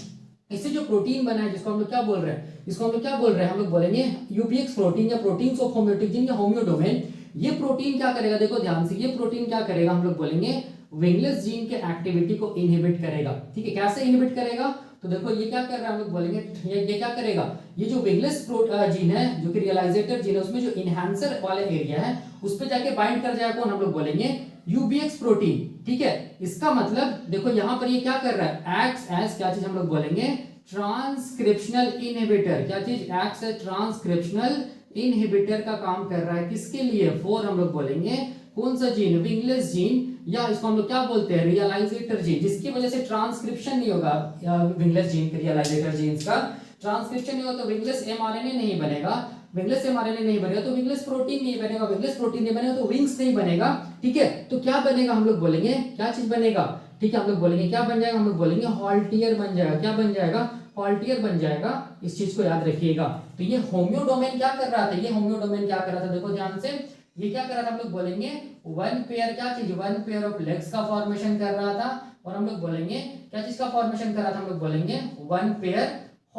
S1: इससे जो प्रोटीन बना है जिसको हम लोग क्या बोल रहे हैं इसको हम लोग क्या बोल रहे हैं हम लोग बोलेंगे यूबीएक्स प्रोटीन या प्रोटीन्स ऑफ होम्योटिक जीन या होम्योडोमेन। ये प्रोटीन क्या करेगा देखो ध्यान से, ये प्रोटीन क्या करेगा हम लोग बोलेंगे विंगलेस जीन के एक्टिविटी को इनहिबिट करेगा। ठीक है, कैसे इनहिबिट करेगा तो देखो ये क्या कर रहा है हम लोग बोलेंगे ये क्या करेगा ये जो विंगलेस जीन है जो कि रियलाइजेटर जीन है उसमें जो इनहैंसर वाले एरिया है उस पर जाके बाइंड कर जाएगा कौन हम लोग बोलेंगे यूबीएक्स प्रोटीन। ठीक है, इसका मतलब देखो यहां पर ये क्या कर रहा है एक्ट्स एज क्या चीज हम लोग बोलेंगे ट्रांसक्रिप्शनल इनहिबिटर। क्या चीज एक्ट्स एज ट्रांसक्रिप्शनल इनहिबिटर का काम कर रहा है किसके लिए फॉर हम लोग बोलेंगे कौन सा जीन विंगलेस जीन, या इसको हम लोग क्या बोलते हैं रियलाइजेटर जीन, जिसकी वजह से ट्रांसक्रिप्शन नहीं होगा विंगलेस जीन रियलाइजेटर जीन्स का ट्रांसक्रिप्शन नहीं होगा तो विंगलेस mRNA नहीं बनेगा। विंगलेस mRNA नहीं बनेगा तो विंगलेस प्रोटीन नहीं बनेगा, विंगलेस प्रोटीन नहीं बनेगा तो विंग्स नहीं बनेगा। ठीक है, तो क्या बनेगा हम लोग बोलेंगे क्या चीज बनेगा। ठीक है, हम लोग बोलेंगे क्या बन जाएगा हम लोग बोलेंगे हॉल्टियर बन जाएगा। क्या बन जाएगा हॉल्टियर बन जाएगा, इस चीज को याद रखिएगा। तो ये होम्योडोमेन क्या कर रहा था, ये होम्योडोमेन क्या कर रहा था देखो ध्यान से, ये क्या कर रहा था हम लोग बोलेंगे वन पेयर क्या चीज वन पेयर ऑफ लेग्स का फॉर्मेशन कर रहा था, और हम लोग बोलेंगे क्या चीज का फॉर्मेशन कर रहा था हम लोग बोलेंगे वन पेयर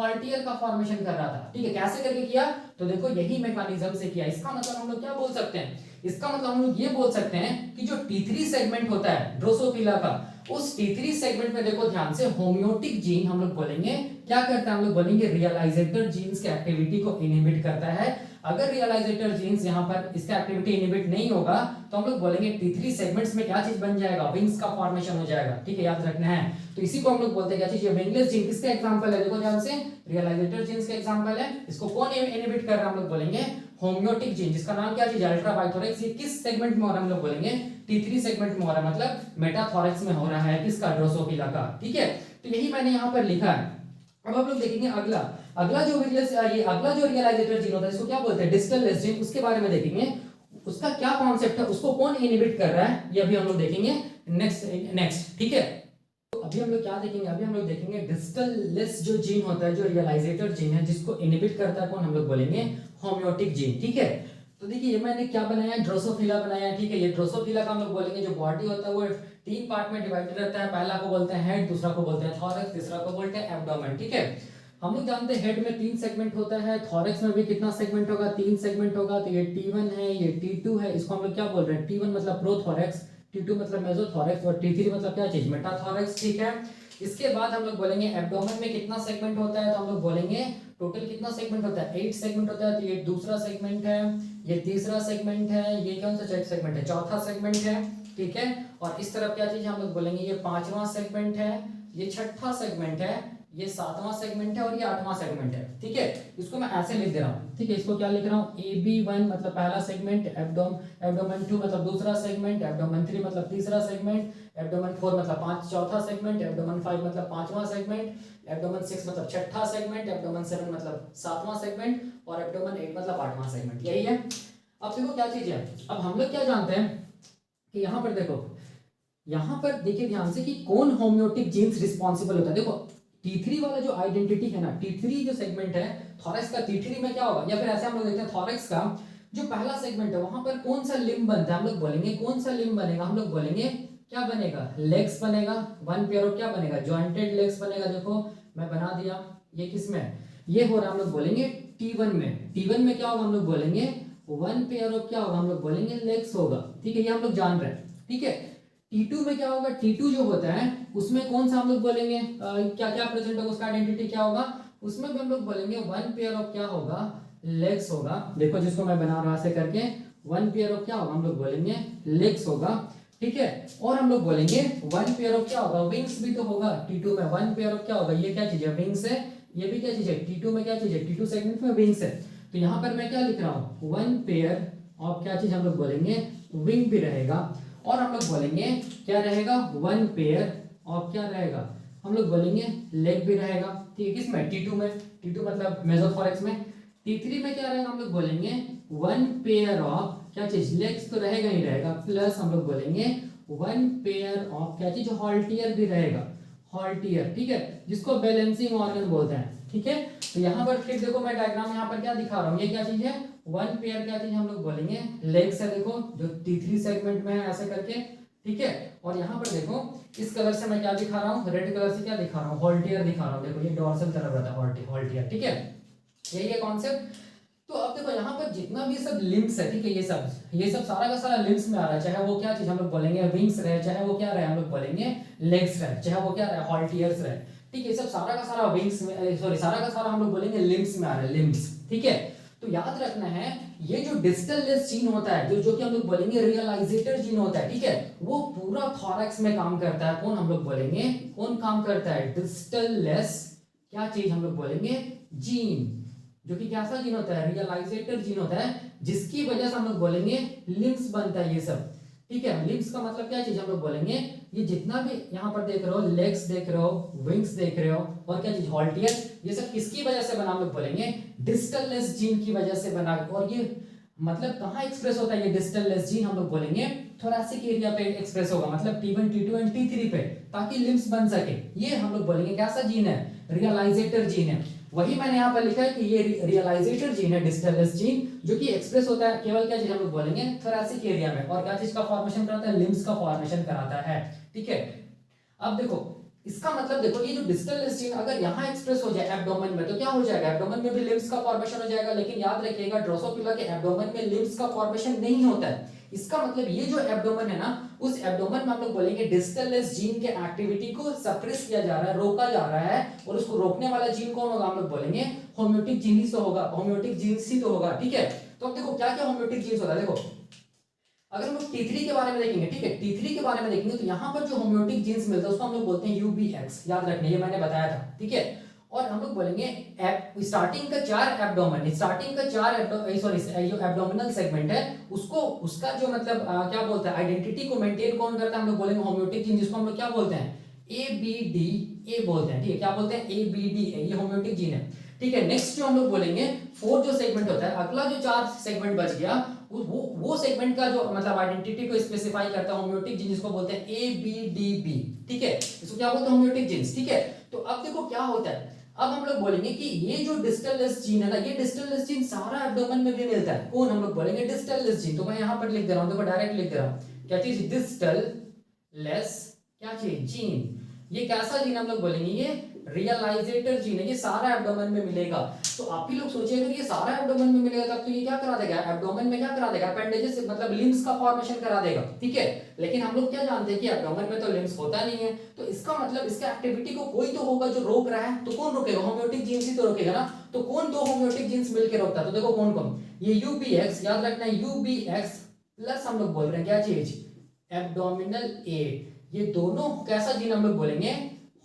S1: हॉल्टियर का फॉर्मेशन कर रहा था। ठीक है, कैसे करके किया? तो देखो यही मैकेनिज्म से किया। इसका मतलब हम लोग क्या बोल सकते हैं? इसका मतलब हम लोग ये बोल सकते हैं कि जो T3 सेगमेंट होता है ड्रोसोफिला का, उस T3 सेगमेंट में देखो ध्यान से, होमियोटिक जीन हम लोग बोलेंगे क्या करता है? हम लोग बोलेंगे रियलाइजेटर जीन्स की एक्टिविटी को इनहिबिट करता है। अगर रियलाइजेटर जीन्स यहाँ पर इसका एक्टिविटी इनहिबिट नहीं होगा तो हम लोग बोलेंगे T3 सेगमेंट्स में क्या चीज बन जाएगा? विंग्स का फॉर्मेशन हो जाएगा। ठीक है, याद रखना है। तो इसी को हम लोग बोलते हैं क्या चीज? ये विंगलेस जीन किसका एग्जांपल है? देखो ध्यान से, रियलाइजेटर जीन्स का एग्जांपल है। इसको कौन इनहिबिट कर रहा है? हम लोग बोलेंगे होमियोटिक जीन, जिसका नाम क्या चीज? अल्ट्रावायोथोरिक्स। ये किस सेगमेंट में हो रहा है? हम लोग बोलेंगे T3 सेगमेंट में हो रहा है, मतलब मेटाथोरिक्स में हो रहा है। किसका? ड्रोसोफिला का। ठीक है, तो यही मैंने यहाँ पर लिखा है। अब हम लोग देखेंगे अगला अगला जो अगला जो रियलाइजेटर जीन होता है इसको क्या बोलते हैं? Distal less gene. उसके बारे में देखेंगे, उसका क्या कॉन्सेप्ट है, उसको कौन इनहिबिट कर रहा है, ये अभी हम लोग देखेंगे नेक्स्ट। ठीक है, तो अभी हम लोग क्या देखेंगे? अभी हम लोग देखेंगे डिस्टल लेस जो जीन होता है, जो रियलाइजेटर जीन है, जिसको इनहिबिट करता है कौन? हम लोग बोलेंगे होमियोटिक जीन। ठीक है, तो देखिए ये मैंने क्या बनाया है? ड्रोसोफिला बनाया है। ठीक है, ये ड्रोसोफिला का हम लोग बोलेंगे जो बॉडी होता है वो 3 पार्ट में डिवाइडेड रहता है। पहला को बोलते हैं हेड, दूसरा को बोलते हैं थॉरैक्स, तीसरा को बोलते हैं एब्डोमेन। ठीक है, हम लोग जानते हैं हेड में 3 सेगमेंट होता है, थॉरैक्स में भी कितना सेगमेंट होगा? 3 सेगमेंट होगा। तो ये T1 है, ये T2 है। इसको हम लोग क्या बोल रहे हैं? T1 मतलब प्रोथॉरैक्स, T2 मतलब मेसोथॉरैक्स और T3 मतलब क्या चीज? मेटाथॉरैक्स। ठीक है, इसके बाद हम लोग बोलेंगे एब्डोमेन में कितना सेगमेंट होता है? तो हम लोग बोलेंगे टोटल कितना सेगमेंट होता है? 8 सेगमेंट होता है। तो ये दूसरा सेगमेंट है, ये तीसरा सेगमेंट है, ये कौन सा सेगमेंट है? चौथा सेगमेंट है। ठीक है, और इस तरफ क्या चीज हम लोग बोलेंगे? ये 5वां सेगमेंट है, ये 6ठा सेगमेंट है, ये 7वां सेगमेंट है और ये 8वां सेगमेंट है। ठीक है, इसको मैं ऐसे लिख दे रहा हूँ। ठीक है, इसको क्या लिख रहा हूँ? AB1 मतलब पहला सेगमेंट, एब्डोमेन 2 मतलब दूसरा सेगमेंट, एब्डोमेन 3 मतलब तीसरा सेगमेंट, एब्डोमेन 4 मतलब चौथा सेगमेंट, एब्डोमेन 5 मतलब 5वां सेगमेंट, एब्डोमेन 6 मतलब 6ठा सेगमेंट, एब्डोमेन 7 मतलब 7वां सेगमेंट और एब्डोमेन 8 मतलब 8वां सेगमेंट। यही है। अब देखो क्या चीज है, अब हम लोग क्या जानते हैं कि यहाँ पर देखो, यहाँ पर देखिए ध्यान से कि कौन होमियोटिक जीन्स रिस्पॉन्सिबल होता है। देखो T3 वाला जो आइडेंटिटी है ना, T3 जो सेगमेंट है थॉरैक्स का, T3 में क्या होगा? या फिर ऐसे हम लोग देखते हैं थॉरैक्स का जो पहला सेगमेंट है वहां पर कौन सा लिम्ब बनता है? हम लोग बोलेंगे कौन सा लिम्ब बनेगा? हम लोग बोलेंगे क्या बनेगा? लेग्स बनेगा। 1 पेयर ऑफ क्या बनेगा? जॉइंटेड लेग्स बनेगा। देखो मैं बना दिया। ये किसमें? ये हो रहा है हम लोग बोलेंगे T1 में। T1 में क्या होगा? हम लोग बोलेंगे 1 पेयर ऑफ क्या होगा? हम लोग बोलेंगे लेग्स होगा। ठीक है, ये हम लोग जान रहे हैं। ठीक है, T2 में क्या होगा? T2 जो होता है उसमें कौन सा हम लोग बोलेंगे क्या क्या प्रेजेंट होगा? उसका आइडेंटिटी क्या होगा? उसमें भी हम लोग बोलेंगे 1 पेयर ऑफ क्या होगा? लेग्स होगा। देखो जिसको मैं बना रहा हूं ऐसे करके, 1 पेयर ऑफ क्या होगा? हम लोग बोलेंगे लेग्स होगा। ठीक है, और हम लोग बोलेंगे 1 पेयर ऑफ क्या होगा? विंग्स भी तो होगा। T2 में 1 पेयर ऑफ क्या होगा? ये क्या चीज है? विंग्स है। ये भी क्या चीज है? T2 में क्या चीज है? T2 सेगमेंट में विंग्स है। तो यहाँ पर मैं क्या लिख रहा हूँ? 1 पेयर ऑफ क्या चीज हम लोग बोलेंगे? विंग भी रहेगा। और हम लोग बोलेंगे क्या रहेगा? 1 पेयर ऑफ क्या रहेगा? हम लोग बोलेंगे लेग भी रहेगा। ठीक है, किसमें? T2 में। T2 मतलब मेसोथोरैक्स में। T3 में क्या रहेगा? हम लोग बोलेंगे 1 पेयर ऑफ क्या चीज? लेग्स तो रहेगा ही रहेगा, प्लस हम लोग बोलेंगे 1 पेयर ऑफ क्या चीज? हॉल्टियर भी रहेगा। हॉल्टियर, ठीक है, जिसको बैलेंसिंग ऑर्गन बोलते हैं। ठीक है, तो यहाँ पर फिर देखो मैं डायग्राम यहाँ पर क्या दिखा रहा हूँ, ये क्या चीज है? 1 पेयर क्या चीज हम लोग बोलेंगे? लेग्स है। देखो जो T3 सेगमेंट में है ऐसे करके। ठीक है, और यहाँ पर देखो इस कलर से मैं क्या दिखा रहा हूँ? रेड कलर से क्या दिखा रहा हूँ? हॉल्टियर दिखा रहा हूँ। देखो ये डोर्सल तरफ रहता है हॉल्टियर। ठीक है, यही है कॉन्सेप्ट। तो अब देखो यहाँ पर जितना भी सब लिम्स है, ठीक है, ये सब सारा का सारा लिम्स में आ रहा है। चाहे वो क्या चीज हम लोग बोलेंगे विंग्स रहे, चाहे वो क्या रहे हम लोग बोलेंगे लेग्स रहे, चाहे वो क्या रहे हॉल्टियर्स रहे। ठीक है, सब सारा का सारा विंग्स में, सॉरी सारा का सारा हम लोग बोलेंगे लिम्स में आ रहा है, लिम्स। ठीक है, तो याद रखना है ये जो डिस्टल लेस जीन होता है, जो कि हम लोग बोलेंगे रियलाइजेटर जीन होता है, ठीक है, वो पूरा थॉरैक्स में काम करता है। कौन हम लोग बोलेंगे? कौन काम करता है? डिस्टल लेस क्या चीज हम लोग बोलेंगे? जीन, जो कि कैसा जीन होता है? रियलाइजेटर जीन होता है, जिसकी वजह से हम लोग बोलेंगे लिम्स बनता है ये सब। ठीक है, लिम्स का मतलब क्या चीज हम लोग बोलेंगे? ये जितना भी यहाँ पर देख रहे हो, लेग्स देख रहे हो, विंग्स देख रहे हो और क्या चीज हॉल्टियर, ये सब किसकी वजह से बना? हम लोग बोलेंगे डिस्टल लेस जीन की वजह से बना। और ये मतलब कहाँ एक्सप्रेस होता है ये डिस्टल लेस जीन? हम लोग बोलेंगे थोरैसिक एरिया पे एक्सप्रेस होगा, मतलब T1 T2 एंड T3 पे, ताकि लिम्स बन सके। ये हम लोग बोलेंगे कैसा जीन है? रियलाइजेटर जीन है। वही मैंने यहाँ पर लिखा है कि ये रियलाइजेटर जीन है, डिस्टल लेस जीन, जो कि एक्सप्रेस होता है केवल क्या चीज हम लोग बोलेंगे? थोरैसिक एरिया में। और क्या चीज का फॉर्मेशन कराता है? लिम्स का फॉर्मेशन कराता है। ठीक है, अब देखो इसका मतलब देखो ये जो डिस्टल जीन अगर यहाँ एक्सप्रेस हो जाए एब्डोमेन में तो क्या हो जाएगा, एब्डोमेन में भी लिम्स का फॉर्मेशन हो जाएगा। लेकिन याद रखिएगा ड्रोसोफिला के एब्डोमेन में लिम्स का फॉर्मेशन नहीं होता है। इसका मतलब ये जो एब्डोमेन है ना, उस एब्डोमेन में हम लोग बोलेंगे डिस्टल जीन के एक्टिविटी को सप्रेस किया जा रहा है, रोका जा रहा है। और उसको रोकने वाला जीन कौन होगा, हम लोग बोलेंगे होम्योटिक जीन ही तो होगा, होम्योटिक जीन ही तो होगा। ठीक है, तो अब देखो क्या क्या होम्योटिक जीन्स होता है। देखो अगर हम लोग T3 के बारे में देखेंगे, ठीक है, T3 के बारे में देखेंगे तो यहाँ पर जो होम्योटिक जीन्स मिलता है उसको हम लोग बोलते हैं UBX, याद रखना ये मैंने बताया था। ठीक है, और हम लोग बोलेंगे स्टार्टिंग का 4 एब्डोमेन, स्टार्टिंग का 4 सॉरी जो एब्डोमिनल सेगमेंट है उसको उसका जो मतलब क्या बोलते हैं आइडेंटिटी को मेंटेन कौन करता है, हम लोग बोलेंगे होम्योटिक जीन, जिसको हम लोग क्या बोलते हैं ABDA बोलते हैं। ठीक है, क्या बोलते हैं ABDA, ये होम्योटिक जीन है। ठीक है, नेक्स्ट जो हम लोग बोलेंगे फोर्थ जो सेगमेंट होता है, अगला जो 4 सेगमेंट बच गया वो सेगमेंट का जो मतलब आइडेंटिटी को स्पेसिफाई करता है होम्योटिक जीन, जिसको बोलते हैं ABDB। ठीक है, इसको क्या बोलते हैं होम्योटिक जीन्स। ठीक है, तो अब देखो क्या होता है, अब हम लोग बोलेंगे कि ये जो डिस्टल जीन है ना, ये डिस्टल जीन सारा एब्डोमेन में भी मिलता है। कौन, हम लोग बोलेंगे डिस्टल जीन। तो मैं यहां पर लिख दे रहा हूं, देखो डायरेक्ट लिख दे रहा हूं, क्या चीज डिस्टल क्या चीज जीन। ये कैसा जीन हम लोग बोलेंगे, ये रियलाइजेटर जीन है, ये सारा एब्डोमेन में मिलेगा। तो आप ही लोग सोचिए अगर ये सारा एब्डोमेन में मिलेगा तब तो ये क्या करा देगा, एब्डोमेन में क्या करा देगा, अपेंडेजेस मतलब लिम्स का फॉर्मेशन करा देगा। ठीक है, लेकिन हम लोग क्या जानते हैं कि एब्डोमेन में तो लिम्स होता नहीं है। तो इसका मतलब इसका एक्टिविटी को कोई तो होगा जो रोक रहा है। तो कौन रोकेगा, होम्योटिक जीन्स ही तो रोकेगा ना। तो कौन दो होम्योटिक जीन्स मिलकर रोकता है, तो देखो कौन कौन, ये UBX, याद रखना है UBX प्लस हम लोग बोल रहे हैं क्या चीज, एब्डोमिनल A। ये दोनों कैसा जीन हम लोग बोलेंगे,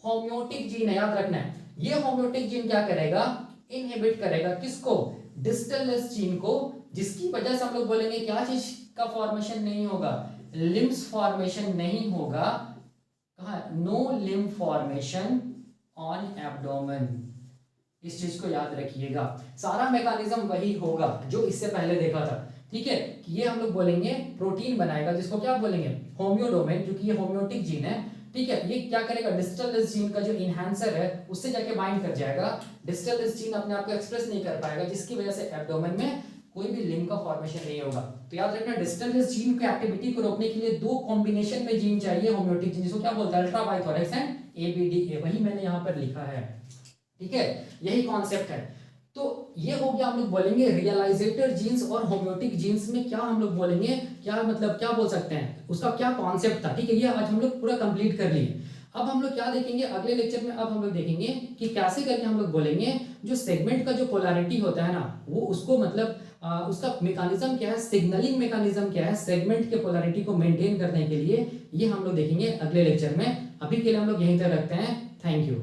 S1: होम्योटिक जीन है, याद रखना है। ये होम्योटिक जीन क्या करेगा, इनहिबिट करेगा किसको, डिस्टल जीन को, जिसकी वजह से हम लोग बोलेंगे क्या चीज का फॉर्मेशन नहीं होगा, लिम्स फॉर्मेशन नहीं होगा। कहा, no limb formation on abdomen. इस चीज को याद रखिएगा, सारा मैकेनिज्म वही होगा जो इससे पहले देखा था। ठीक है, कि ये हम लोग बोलेंगे प्रोटीन बनाएगा जिसको क्या बोलेंगे, होम्योडोमेन, क्योंकि ये होम्योटिक जीन है। ठीक है, ये क्या करेगा, डिस्टल जीन का जो इनहैंसर है उससे जाके बाइंड कर जाएगा। डिस्टल जीन अपने आप को एक्सप्रेस नहीं कर पाएगा, जिसकी वजह से एब्डोमेन में कोई भी लिम्ब का फॉर्मेशन नहीं होगा। तो याद रखना डिस्टल जीन की एक्टिविटी को रोकने के लिए 2 कॉम्बिनेशन में जीन चाहिए होम्योटिक जीन, जिसको क्या बोलता है, अल्ट्रा बाइथोरेक्स एंड ABDA, वही मैंने यहाँ पर लिखा है। ठीक है, यही कॉन्सेप्ट है। तो ये हो गया, हम लोग बोलेंगे रियलाइजेटर जीन्स और होम्योटिक जीन्स में क्या हम लोग बोलेंगे, क्या मतलब क्या बोल सकते हैं, उसका क्या कॉन्सेप्ट था। ठीक है, ये आज हम लोग पूरा कंप्लीट कर लिए। अब हम लोग क्या देखेंगे अगले लेक्चर में, अब हम लोग देखेंगे कि कैसे करके हम लोग बोलेंगे जो सेगमेंट का जो पोलैरिटी होता है ना, वो उसको मतलब उसका मैकेनिज्म क्या है, सिग्नलिंग मैकेनिज्म क्या है सेगमेंट के पोलैरिटी को मेंटेन करने के लिए, ये हम लोग देखेंगे अगले लेक्चर में। अभी के लिए हम लोग यहीं तक रखते हैं। Thank you.